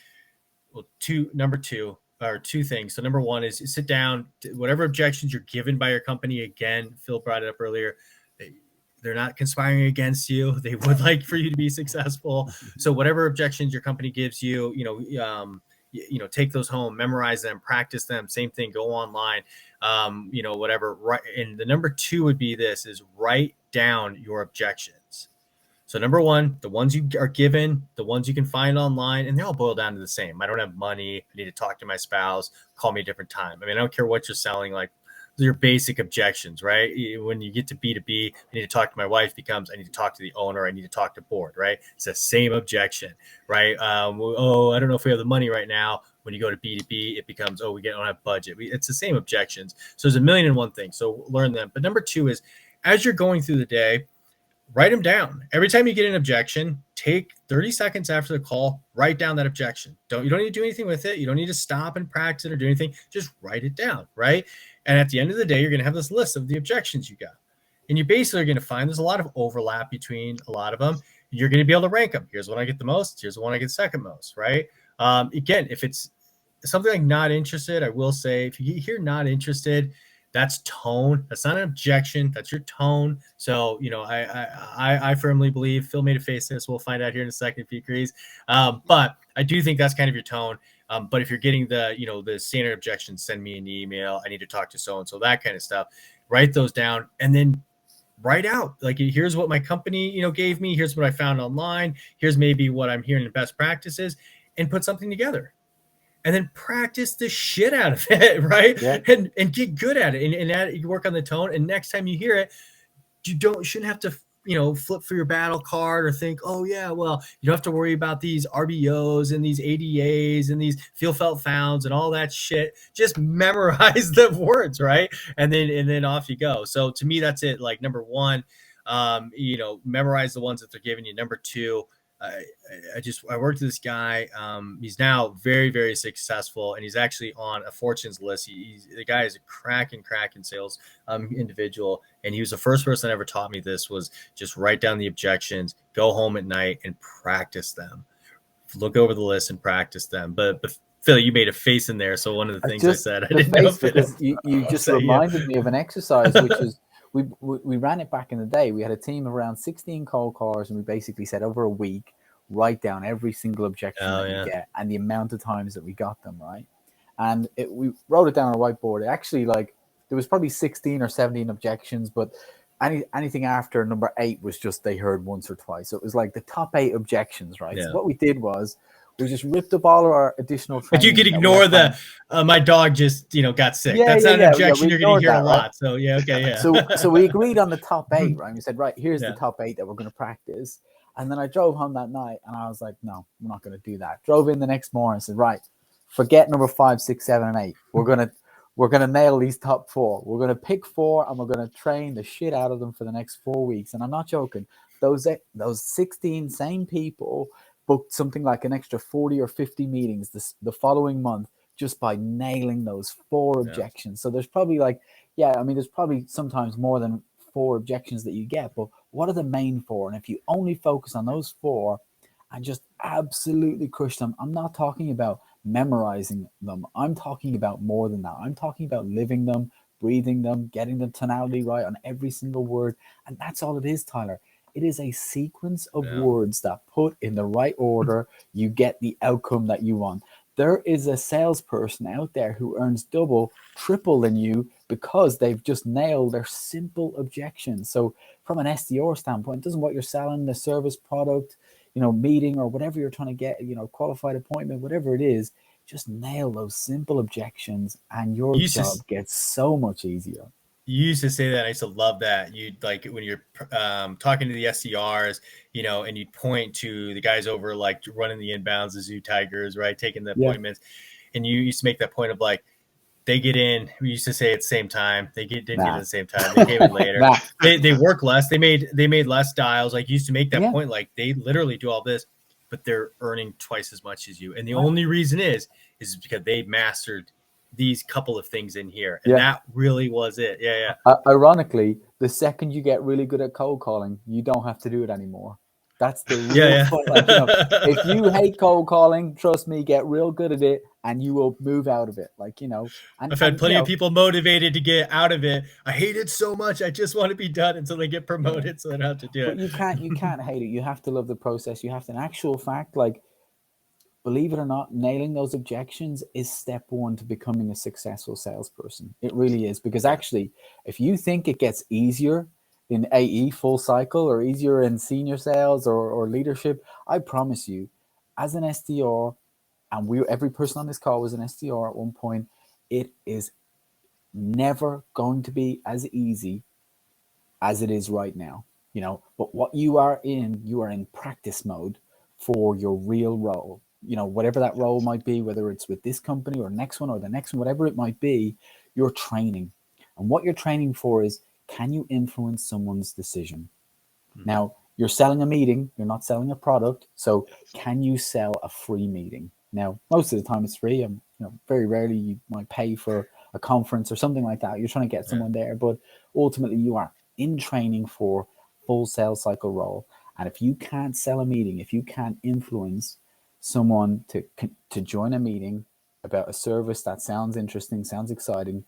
Speaker 1: well, number two, or two things. So number one is sit down. Whatever objections you're given by your company. Again, Phil brought it up earlier. They're not conspiring against you. They would like for you to be successful. So whatever objections your company gives you, take those home, memorize them, practice them. Same thing, go online, whatever. Right. And the number 2 would be this: is write down your objections. So number 1, the ones you are given, the ones you can find online, and they all boil down to the same. I don't have money. I need to talk to my spouse. Call me a different time. I mean, I don't care what you're selling. Like, your basic objections, right? When you get to B2B, I need to talk to my wife becomes, I need to talk to the owner. I need to talk to board, right? It's the same objection, right? I don't know if we have the money right now. When you go to B2B, it becomes, we don't have budget. It's the same objections. So there's a million and one things. So learn them. But number 2 is, as you're going through the day, write them down. Every time you get an objection, take 30 seconds after the call, write down that objection. You don't need to do anything with it. You don't need to stop and practice it or do anything. Just write it down, right? And at the end of the day, you're going to have this list of the objections you got. And you basically are going to find there's a lot of overlap between a lot of them. You're going to be able to rank them. Here's one I get the most. Here's the one I get second most, right? Again, if it's something like not interested, I will say, if you hear not interested, that's tone. That's not an objection. That's your tone. So, I firmly believe, Phil made a face this. We'll find out here in a second if he agrees. But I do think that's kind of your tone. But if you're getting the standard objections, send me an email. I need to talk to so-and-so, that kind of stuff. Write those down and then write out, like, here's what my company, gave me. Here's what I found online. Here's maybe what I'm hearing in best practices, and put something together. And then practice the shit out of it, right?
Speaker 3: Yeah.
Speaker 1: And get good at it. And you work on the tone. And next time you hear it, you shouldn't have to, flip for your battle card or think, oh yeah, well, you don't have to worry about these RBOs and these ADAs and these feel, felt, founds and all that shit. Just memorize the words, right? And then off you go. So to me, that's it. Like, number 1, memorize the ones that they're giving you. Number two, I worked with this guy. He's now very, very successful, and he's actually on a Fortune's list. The guy is a cracking sales individual, and he was the first person that ever taught me this. Was just write down the objections, go home at night and practice them. Look over the list and practice them. But Phil, you made a face in there, so one of the things I said, I didn't know
Speaker 3: because you just reminded me of an exercise, which is we ran it back in the day. We had a team of around 16 cold callers, and we basically said over a week, write down every single objection that we get and the amount of times that we got them, right? And we wrote it down on a whiteboard. It actually, like, there was probably 16 or 17 objections, but anything after number 8 was just they heard once or twice. So it was like the top 8 objections, right? So what we did was we just ripped up all of our additional training.
Speaker 1: But you could ignore my dog just got sick. That's not an objection you're going to hear a lot. Right? So
Speaker 3: So we agreed on the top 8, right? We said, right, here's the top 8 that we're going to practice. And then I drove home that night and I was like, no, we're not going to do that. Drove in the next morning and said, right, forget number 5, 6, 7, and 8. We're gonna nail these top 4. We're gonna pick 4 and we're gonna train the shit out of them for the next 4 weeks. And I'm not joking. Those 16 same people booked something like an extra 40 or 50 meetings the following month just by nailing those 4 objections. So there's probably there's probably sometimes more than 4 objections that you get, but what are the main 4? And if you only focus on those 4 and just absolutely crush them, I'm not talking about memorizing them. I'm talking about more than that. I'm talking about living them, breathing them, getting the tonality right on every single word. And that's all it is, Tyler. It is a sequence of words that put in the right order, you get the outcome that you want. There is a salesperson out there who earns double, triple than you because they've just nailed their simple objections. So from an SDR standpoint, it doesn't what you're selling, the service, product, meeting or whatever you're trying to get, qualified appointment, whatever it is, just nail those simple objections and your job gets so much easier.
Speaker 1: You used to say that. I used to love that. You'd like when you're talking to the SDRs, and you'd point to the guys over like running the inbounds, the Zoo Tigers, right? Taking the appointments. And you used to make that point of like, they get in, we used to say at the same time, they didn't get at the same time. They came in later. They work less. They made less dials. Like, you used to make that point, like they literally do all this, but they're earning twice as much as you. And the only reason is because they mastered these couple of things in here. And that really was it.
Speaker 3: Ironically, the second you get really good at cold calling, you don't have to do it anymore. That's the real point. Like, if you hate cold calling, trust me, get real good at it and you will move out of it. Like, and
Speaker 1: I've had plenty of people motivated to get out of it. I hate it so much. I just want to be done until they get promoted so they don't have to do it.
Speaker 3: But you can't hate it. You have to love the process. You have to, in actual fact, like, believe it or not, nailing those objections is step 1 to becoming a successful salesperson. It really is. Because actually, if you think it gets easier in AE full cycle or easier in senior sales or leadership, I promise you, as an SDR, and every person on this call was an SDR at one point, it is never going to be as easy as it is right now. But what you are in practice mode for your real role. Whatever that role might be, whether it's with this company or next one or the next one, whatever it might be, you're training. And what you're training for is, can you influence someone's decision? Mm-hmm. Now, you're selling a meeting, you're not selling a product. So can you sell a free meeting? Now, most of the time it's free. And very rarely you might pay for a conference or something like that. You're trying to get someone there, but ultimately you are in training for full sales cycle role. And if you can't sell a meeting, if you can't influence someone to join a meeting about a service that sounds interesting, sounds exciting,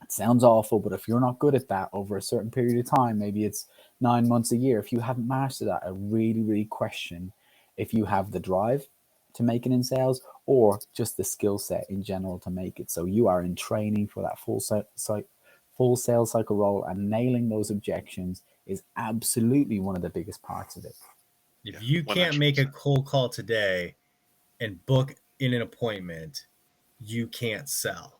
Speaker 3: it sounds awful, but if you're not good at that over a certain period of time, maybe it's 9 months, a year, if you haven't mastered that, I really, really question if you have the drive to make it in sales or just the skill set in general to make it. So you are in training for that full sales cycle role, and nailing those objections is absolutely one of the biggest parts of it.
Speaker 1: If you can't 100%. Make a cold call today and book in an appointment, you can't sell.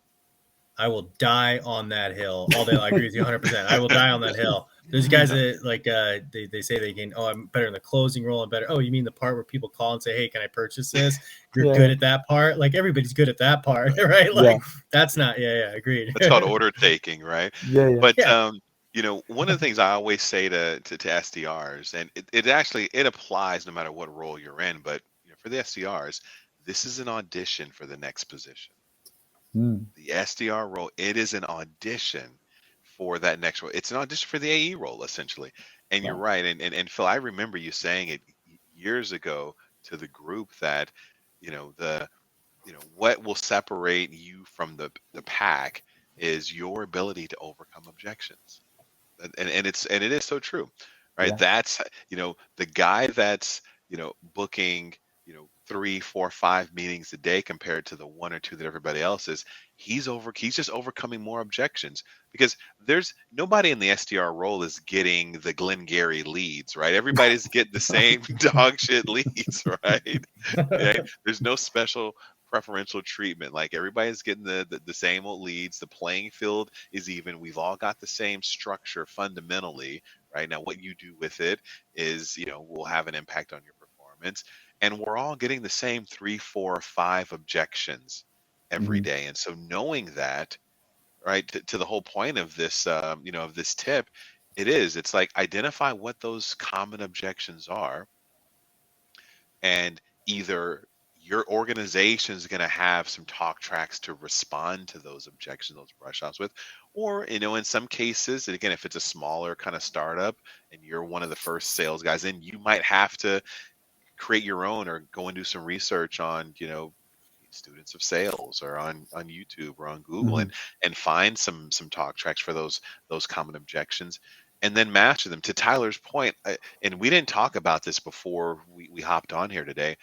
Speaker 1: I will die on that hill all day. I agree with you 100%. I will die on that hill. There's guys that like they say they can, I'm better in the closing role. I'm better. Oh, you mean the part where people call and say, hey, can I purchase this? You're good at that part. Like, everybody's good at that part, right? Like, that's not, agreed.
Speaker 2: That's called order taking, right?
Speaker 3: Yeah.
Speaker 2: But One of the things I always say to SDRs, and it applies no matter what role you're in, but for the SDRs, this is an audition for the next position.
Speaker 3: Mm,
Speaker 2: The SDR role, it is an audition for that next role. It's an audition for the AE role, essentially. And you're
Speaker 3: wow.
Speaker 2: right. And Phil, I remember you saying it years ago to the group that, the what will separate you from the pack is your ability to overcome objections. And it is so true, right?
Speaker 3: Yeah.
Speaker 2: That's the guy that's booking 3, 4, 5 meetings a day compared to the one or two that everybody else is. He's just overcoming more objections because there's nobody in the SDR role is getting the Glengarry leads, right? Everybody's getting the same dog shit leads, right? Right? There's no special preferential treatment. Like everybody's getting the same old leads. The playing field is even. We've all got the same structure fundamentally, right? Now, what you do with it is, will have an impact on your performance. And we're all getting the same 3, 4, 5 objections every
Speaker 3: Mhm.
Speaker 2: day. And so knowing that, right, to the whole point of this, of this tip, it's like identify what those common objections are, and either your organization is going to have some talk tracks to respond to those objections, those brush offs with, or in some cases, and again, if it's a smaller kind of startup and you're one of the first sales guys, then you might have to create your own or go and do some research on students of sales or on YouTube or on Google, and
Speaker 3: Mhm.
Speaker 2: find some talk tracks for those common objections, and then master them. To Tyler's point, and we didn't talk about this before we hopped on here today.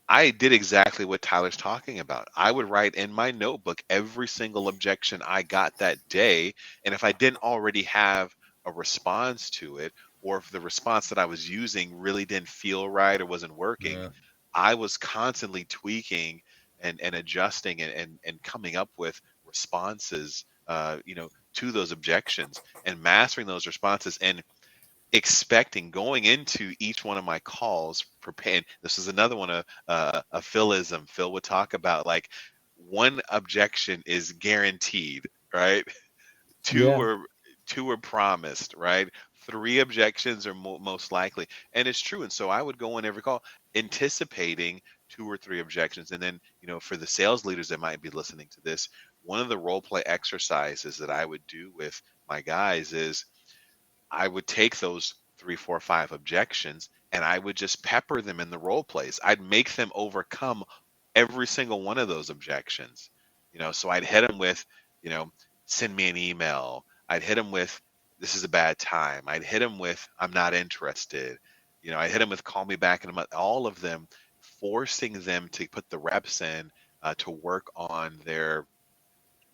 Speaker 2: I did exactly what Tyler's talking about. I would write in my notebook every single objection I got that day. And if I didn't already have a response to it, or if the response that I was using really didn't feel right or wasn't working,
Speaker 1: Yeah.
Speaker 2: I was constantly tweaking and adjusting and coming up with responses, to those objections and mastering those responses and expecting going into each one of my calls prepared. This is another one, a Philism. Phil would talk about, like, one objection is guaranteed, right? two
Speaker 3: Yeah.
Speaker 2: are two are promised, right? Three objections are most likely, and it's true. And so I would go in every call anticipating 2 or 3 objections, and then for the sales leaders that might be listening to this, one of the role play exercises that I would do with my guys is I would take those 3, 4, 5 objections and I would just pepper them in the role plays. I'd make them overcome every single one of those objections. So I'd hit them with, you know, send me an email. I'd hit them with, this is a bad time. I'd hit them with, I'm not interested. I hit them with, call me back in a month. All of them, forcing them to put the reps in, to work on their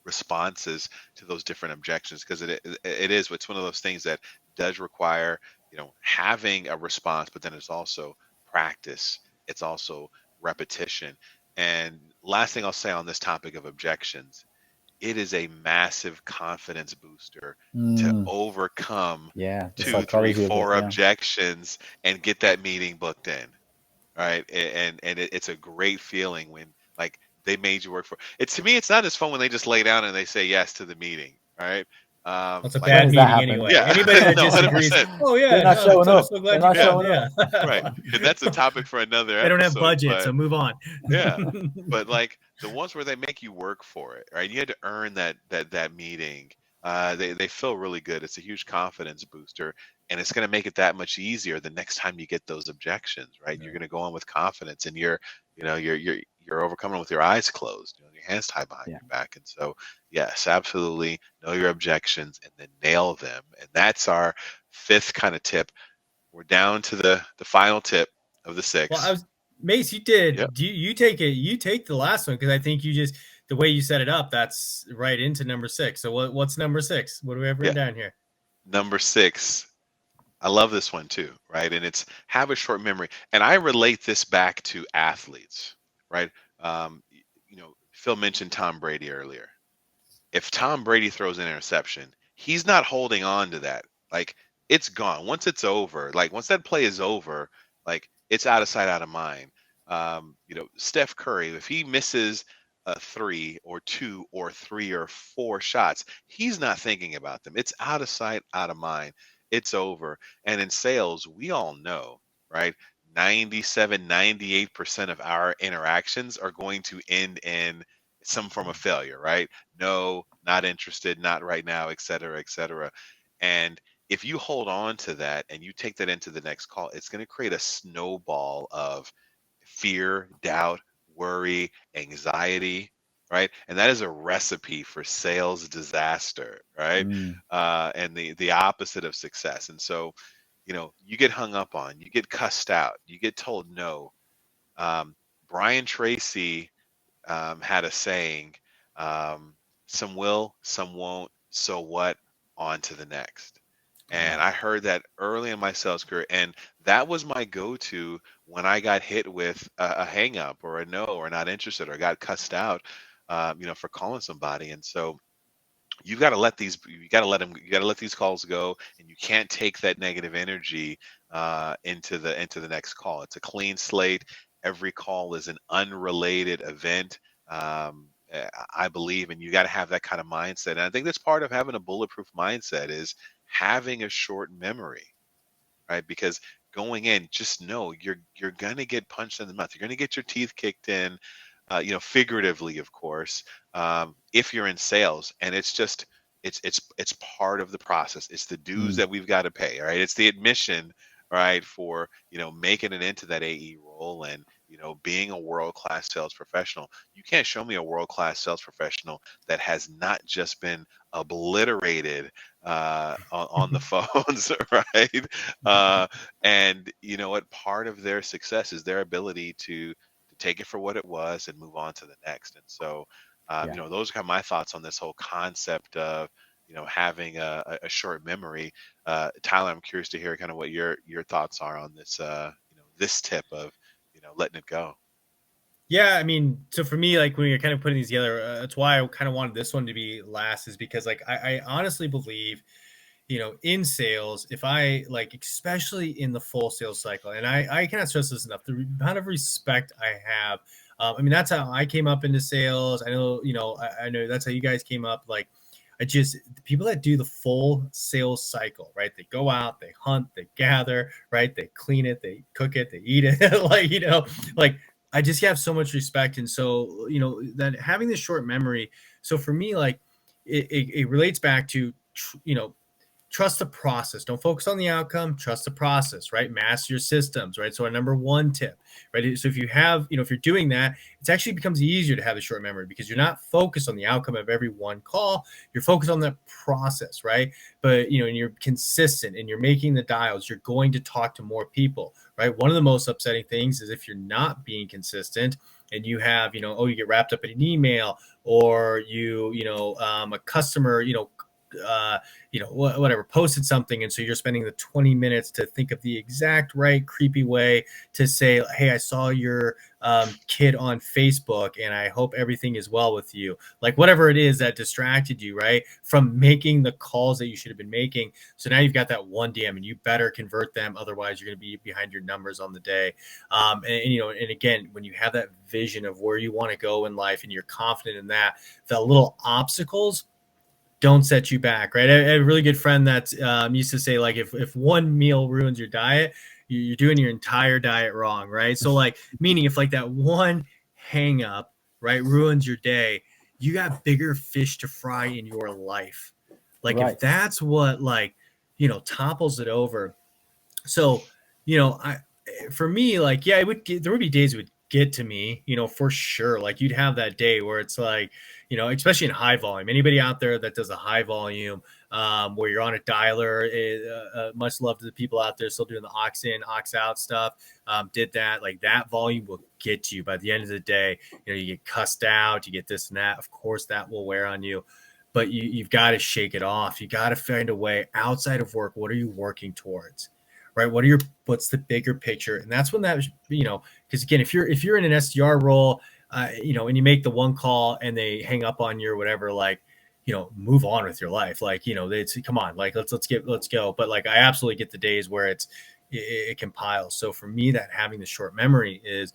Speaker 2: responses to those different objections, because it's one of those things that does require having a response, but then it's also practice, it's also repetition. And last thing I'll say on this topic of objections, it is a massive confidence booster to
Speaker 3: Mm,
Speaker 2: overcome
Speaker 3: yeah. The
Speaker 2: 2, 3,
Speaker 3: psychology of it.
Speaker 2: 4
Speaker 3: Yeah.
Speaker 2: objections and get that meeting booked in, right? It's a great feeling when, like, they made you work for it. To me, it's not as fun when they just lay down and they say yes to the meeting, right?
Speaker 1: That's a
Speaker 2: Like,
Speaker 3: When
Speaker 1: bad
Speaker 3: does that
Speaker 1: meeting
Speaker 3: happen?
Speaker 1: anyway.
Speaker 2: yeah,
Speaker 1: Anybody that
Speaker 2: no,
Speaker 1: disagrees,
Speaker 2: 100%.
Speaker 1: oh
Speaker 3: They're
Speaker 1: yeah,
Speaker 3: not
Speaker 1: no,
Speaker 3: showing
Speaker 1: so
Speaker 3: up.
Speaker 1: so
Speaker 3: They're
Speaker 1: glad you
Speaker 3: not
Speaker 2: Yeah,
Speaker 1: called.
Speaker 3: showing
Speaker 1: Yeah,
Speaker 3: up.
Speaker 2: right. And that's a topic for another
Speaker 1: they don't have
Speaker 2: episode,
Speaker 1: budget,
Speaker 2: but
Speaker 1: so move on.
Speaker 2: yeah, but like the ones where they make you work for it, right? You had to earn that meeting. They feel really good. It's a huge confidence booster, and it's going to make it that much easier the next time you get those objections, right? You're
Speaker 1: Yeah.
Speaker 2: going to go in with confidence, and you're overcoming with your eyes closed, your hands tied behind
Speaker 3: Yeah.
Speaker 2: your back. And so, yes, absolutely, know your objections and then nail them. And that's our fifth kind of tip. We're down to the final tip of the
Speaker 1: Well,
Speaker 2: six.
Speaker 1: Mace, you
Speaker 2: Yep.
Speaker 1: did. You take it? You take the last one, because I think you just, the way you set it up, that's right into number 6. So what's number 6? What do we have
Speaker 2: Yeah.
Speaker 1: written down here?
Speaker 2: Number 6. I love this one too, right? And it's have a short memory. And I relate this back to athletes, right? Phil mentioned Tom Brady earlier. If Tom Brady throws an interception, he's not holding on to that. Like, it's gone. Once it's over, like once that play is over, like it's out of sight, out of mind. Steph Curry, if he misses a 3 or 2 or 3 or 4 shots, he's not thinking about them. It's out of sight, out of mind. It's over. And in sales, we all know, right? 97, 98% of our interactions are going to end in some form of failure, right? No, not interested, not right now, et cetera, et cetera. And if you hold on to that and you take that into the next call, it's going to create a snowball of fear, doubt, worry, anxiety, right? And that is a recipe for sales disaster, right?
Speaker 3: Mm.
Speaker 2: And the opposite of success. And so, you get hung up on, you get cussed out, you get told no. Brian Tracy had a saying, um, some will, some won't, so what, on to the next. And
Speaker 3: Wow.
Speaker 2: I heard that early in my sales career, and that was my go-to when I got hit with a hang up or a no or not interested or got cussed out, for calling somebody. And so you got to let these calls go, and you can't take that negative energy into the next call. It's a clean slate. Every call is an unrelated event. I believe, and you got to have that kind of mindset. And I think that's part of having a bulletproof mindset is having a short memory, right? Because going in, just know you're gonna get punched in the mouth. You're gonna get your teeth kicked in, figuratively, of course, if you're in sales, and it's just it's part of the process. It's the dues
Speaker 3: Mm.
Speaker 2: that we've got to pay, right? It's the admission, right, for making it into that AE role and being a world class sales professional. You can't show me a world class sales professional that has not just been obliterated on the phones, right? And you know what? Part of their success is their ability to take it for what it was and move on to the next. And so,
Speaker 3: Yeah.
Speaker 2: those are kind of my thoughts on this whole concept of having a short memory. Tyler, I'm curious to hear kind of what your thoughts are on this this tip of letting it go.
Speaker 1: Yeah, I mean, so for me, like when you're kind of putting these together, that's why I kind of wanted this one to be last, is because like I honestly believe, in sales, if I like, especially in the full sales cycle, and I cannot stress this enough, the amount of respect I have. I mean, that's how I came up into sales. I know, I know that's how you guys came up. Like, the people that do the full sales cycle, right? They go out, they hunt, they gather, right? They clean it, they cook it, they eat it. Like, like I just have so much respect. And so, that having this short memory. So for me, like it relates back to, trust the process. Don't focus on the outcome. Trust the process, right? Master your systems, right? So our number one tip, right? So if you have, if you're doing that, it actually becomes easier to have a short memory because you're not focused on the outcome of every one call. You're focused on the process, right? But, and you're consistent and you're making the dials. You're going to talk to more people, right? One of the most upsetting things is if you're not being consistent and you have, you get wrapped up in an email or a customer, whatever, posted something. And so you're spending the 20 minutes to think of the exact right creepy way to say, hey, I saw your kid on Facebook and I hope everything is well with you. Like whatever it is that distracted you, right, from making the calls that you should have been making. So now you've got that one DM and you better convert them. Otherwise you're going to be behind your numbers on the day. And again, when you have that vision of where you want to go in life and you're confident in that, the little obstacles don't set you back, right? I have a really good friend that used to say, like, if one meal ruins your diet, you're doing your entire diet wrong, right? So, like, meaning if like that one hang up, right, ruins your day, you got bigger fish to fry in your life. Like, if
Speaker 3: Right.
Speaker 1: that's what like, topples it over. So, for me, like, yeah, there would be days it would get to me, for sure. Like you'd have that day where it's like, especially in high volume, anybody out there that does a high volume, where you're on a dialer, much love to the people out there still doing the ox in, ox out stuff. Did that, like that volume will get you by the end of the day. You get cussed out, you get this and that. Of course that will wear on you, but you've got to shake it off. You got to find a way outside of work. What are you working towards? Right? What's the bigger picture? And that's when that, because again, if you're in an SDR role, and you make the one call and they hang up on you or whatever, like, move on with your life. Like, it's, come on, like, let's go. But like, I absolutely get the days where it compiles. So for me, that having the short memory is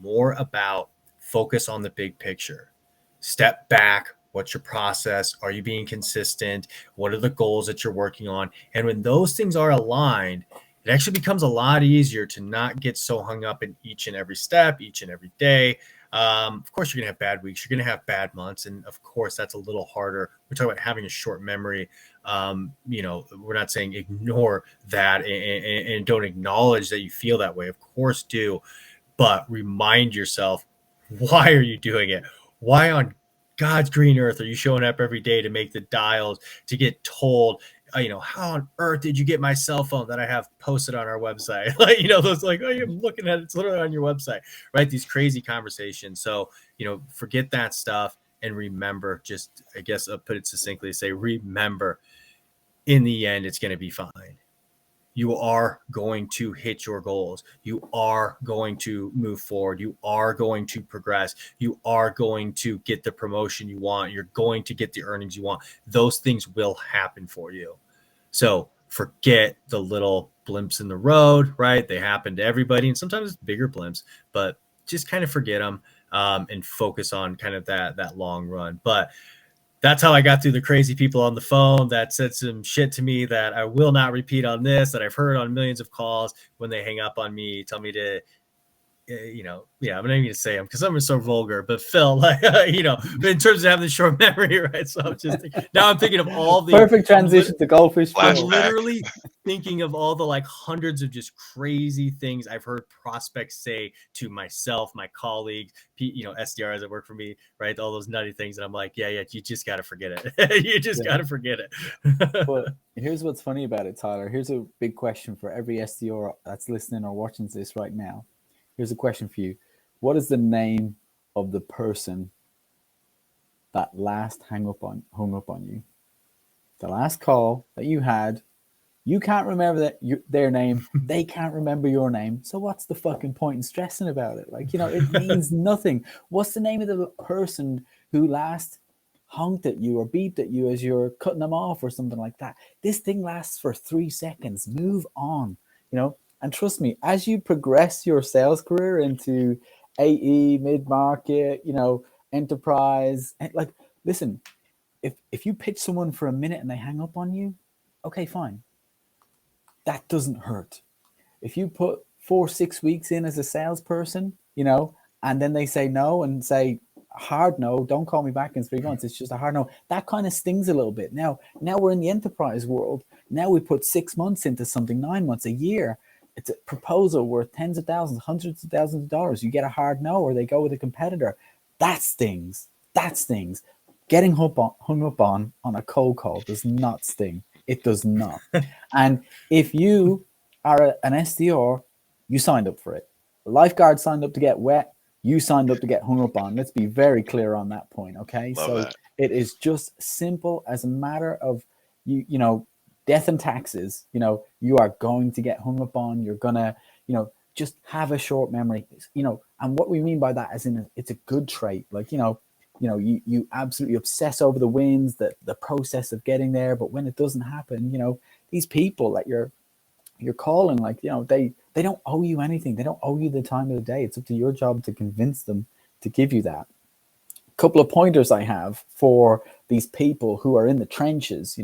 Speaker 1: more about focus on the big picture. step back. What's your process? Are you being consistent? What are the goals that you're working on? And when those things are aligned, it actually becomes a lot easier to not get so hung up in each and every step, each and every day. Of course, you're going to have bad weeks. You're going to have bad months. And of course, that's a little harder. We're talking about having a short memory. We're not saying ignore that and don't acknowledge that you feel that way. Of course, do. But remind yourself, why are you doing it? Why on God's green earth are you showing up every day to make the dials, to get told, how on earth did you get my cell phone that I have posted on our website? Those like, oh, you're looking at it, it's literally on your website, right? These crazy conversations. So, forget that stuff and remember, just, I guess I'll put it succinctly, say, remember, in the end, it's going to be fine. You are going to hit your goals. You are going to move forward. You are going to progress. You are going to get the promotion you want. You're going to get the earnings you want. Those things will happen for you. So forget the little blimps in the road, right? They happen to everybody, and sometimes it's bigger blimps, but just kind of forget them and focus on kind of that long run. But that's how I got through the crazy people on the phone that said some shit to me that I will not repeat on this, that I've heard on millions of calls. When they hang up on me, tell me to, I'm not even gonna say them because I'm so vulgar, but Phil, but in terms of having the short memory, right? So I'm thinking of all the
Speaker 3: perfect transition to goldfish.
Speaker 2: Flashback.
Speaker 1: I'm literally thinking of all the like hundreds of just crazy things I've heard prospects say to myself, my colleagues, SDRs that work for me, right? All those nutty things. And I'm like, yeah, you just got to forget it. You just got to forget it.
Speaker 3: But here's what's funny about it, Tyler. Here's a big question for every SDR that's listening or watching this right now. Here's a question for you. What is the name of the person that last hung up on you? The last call that you had, you can't remember their name. They can't remember your name. So what's the fucking point in stressing about it? Like, it means nothing. What's the name of the person who last honked at you or beeped at you as you're cutting them off or something like that? This thing lasts for 3 seconds. Move on, And trust me, as you progress your sales career into AE, mid-market, enterprise, like, listen, if you pitch someone for a minute and they hang up on you, okay, fine. That doesn't hurt. If you put 4-6 weeks in as a salesperson, and then they say no and say hard no, don't call me back in 3 months. It's just a hard no. That kind of stings a little bit. Now we're in the enterprise world. Now we put 6 months into something, 9 months, a year. It's a proposal worth tens of thousands, hundreds of thousands of dollars. You get a hard no, or they go with a competitor. That stings. Getting hung up on a cold call does not sting. It does not. And if you are an SDR, you signed up for it. A lifeguard signed up to get wet. You signed up to get hung up on. Let's be very clear on that point, okay?
Speaker 2: Love
Speaker 3: so
Speaker 2: that.
Speaker 3: It is just simple as a matter of, death and taxes. You are going to get hung up on. You're going to, just have a short memory, and what we mean by that is it's a good trait. Like, you absolutely obsess over the wins, the process of getting there. But when it doesn't happen, these people that you're calling, like, they don't owe you anything. They don't owe you the time of the day. It's up to your job to convince them to give you that. A couple of pointers I have for these people who are in the trenches,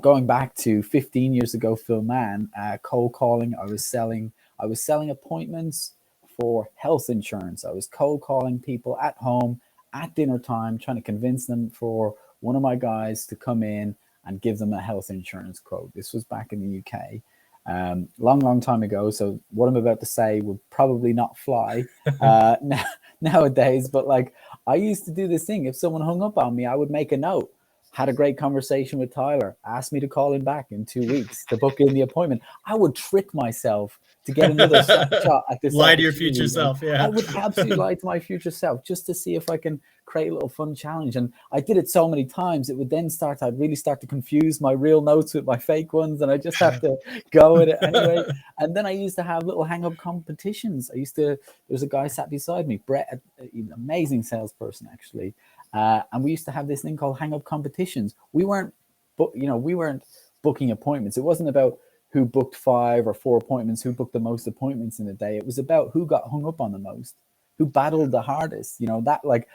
Speaker 3: going back to 15 years ago, Phil Mann, cold calling. I was selling appointments for health insurance. I was cold calling people at home at dinner time, trying to convince them for one of my guys to come in and give them a health insurance quote. This was back in the UK, long time ago. So what I'm about to say would probably not fly nowadays. But like, I used to do this thing. If someone hung up on me, I would make a note. Had a great conversation with Tyler, asked me to call him back in 2 weeks to book in the appointment. I would trick myself to get another shot at this.
Speaker 1: Lie to your future self. Yeah,
Speaker 3: I would absolutely lie to my future self just to see if I can create a little fun challenge. And I did it so many times, it would then I'd really start to confuse my real notes with my fake ones, and I just have to go with it anyway. And then I used to have little hang-up competitions. There was a guy sat beside me, Brett, an amazing salesperson actually. And we used to have this thing called hang-up competitions. We weren't booking appointments. It wasn't about who booked 5 or 4 appointments, who booked the most appointments in a day. It was about who got hung up on the most, who battled the hardest. That, like,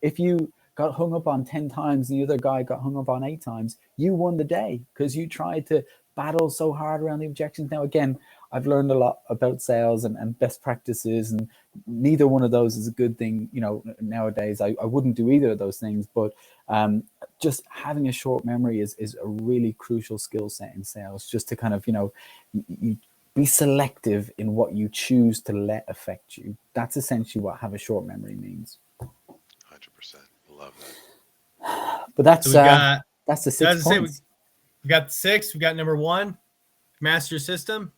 Speaker 3: if you got hung up on 10 times and the other guy got hung up on 8 times, you won the day because you tried to battle so hard around the objections. Now, again, I've learned a lot about sales and best practices, and neither one of those is a good thing. Nowadays, I wouldn't do either of those things, but just having a short memory is a really crucial skill set in sales, just to kind of, you be selective in what you choose to let affect you. That's essentially what have a short memory means.
Speaker 2: 100%. Love that.
Speaker 3: But that's
Speaker 1: So
Speaker 3: that's the 6 points.
Speaker 1: We got the 6. We got number 1, master your system.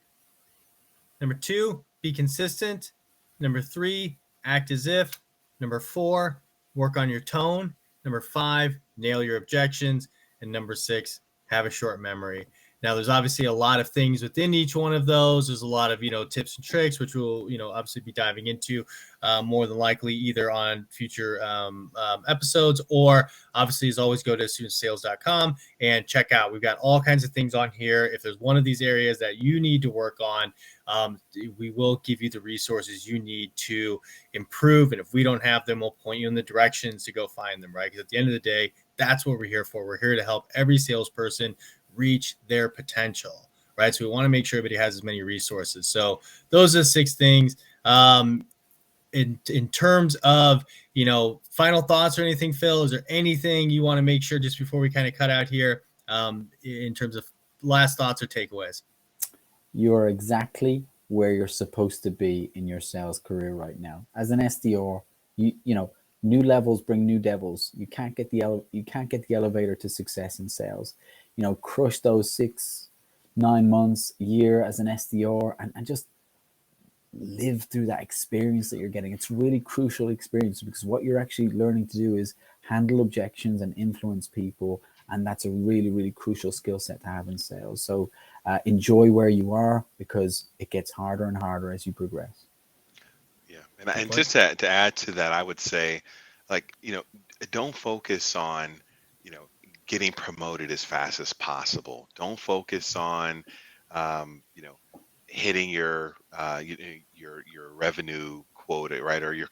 Speaker 1: Number 2, be consistent. Number 3, act as if. Number 4, work on your tone. Number 5, nail your objections. And number 6, have a short memory. Now, there's obviously a lot of things within each one of those. There's a lot of, tips and tricks, which we'll, obviously be diving into more than likely either on future episodes, or obviously, as always, go to studentsales.com and check out. We've got all kinds of things on here. If there's one of these areas that you need to work on, we will give you the resources you need to improve. And if we don't have them, we'll point you in the directions to go find them, right? Because at the end of the day, that's what we're here for. We're here to help every salesperson reach their potential, right? So we want to make sure everybody has as many resources. So those are the 6 things. In terms of, final thoughts or anything, Phil, is there anything you want to make sure just before we kind of cut out here, in terms of last thoughts or takeaways?
Speaker 3: You're exactly where you're supposed to be in your sales career right now. As an SDR, new levels bring new devils. You can't get the elevator to success in sales. Crush those 6, 9 months, a year as an SDR, and just live through that experience that you're getting. It's really crucial experience, because what you're actually learning to do is handle objections and influence people. And that's a really, really crucial skill set to have in sales. So enjoy where you are, because it gets harder and harder as you progress.
Speaker 2: Yeah. And just to add to that, I would say, don't focus on, getting promoted as fast as possible. Don't focus on, hitting your revenue quota, right? Or your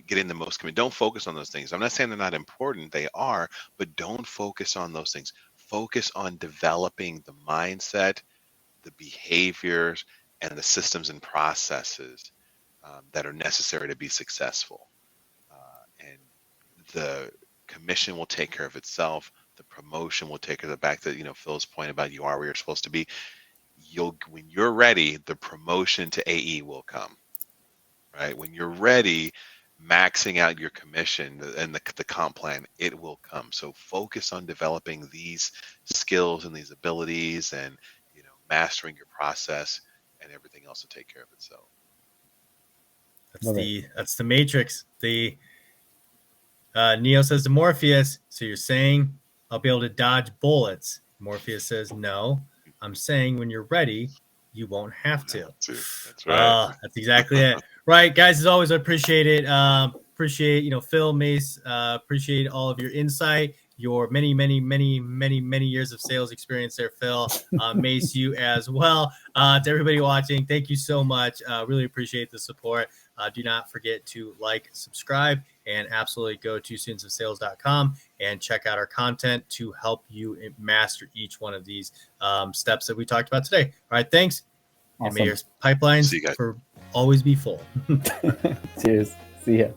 Speaker 2: getting the most commit. Don't focus on those things. I'm not saying they're not important. They are, but don't focus on those things. Focus on developing the mindset, the behaviors, and the systems and processes that are necessary to be successful. And the commission will take care of itself. The promotion will take care of the back that, Phil's point about you are where you're supposed to be. When you're ready, the promotion to AE will come, right? When you're ready, maxing out your commission and the comp plan, it will come. So focus on developing these skills and these abilities, and, mastering your process, and everything else will take care of itself.
Speaker 1: That's the matrix. Neo says to Morpheus, so you're saying I'll be able to dodge bullets? Morpheus says, no, I'm saying when you're ready, you won't have to.
Speaker 2: That's right.
Speaker 1: That's exactly it. Right, guys, as always, I appreciate it. Appreciate, Phil, Mace, appreciate all of your insight, your many, many, many, many, many years of sales experience there, Phil. Mace, you as well. To everybody watching, thank you so much. Really appreciate the support. Do not forget to subscribe, and absolutely go to studentsofsales.com and check out our content to help you master each one of these steps that we talked about today. All right, thanks. Awesome. And may your pipelines always be full.
Speaker 3: Cheers. See ya.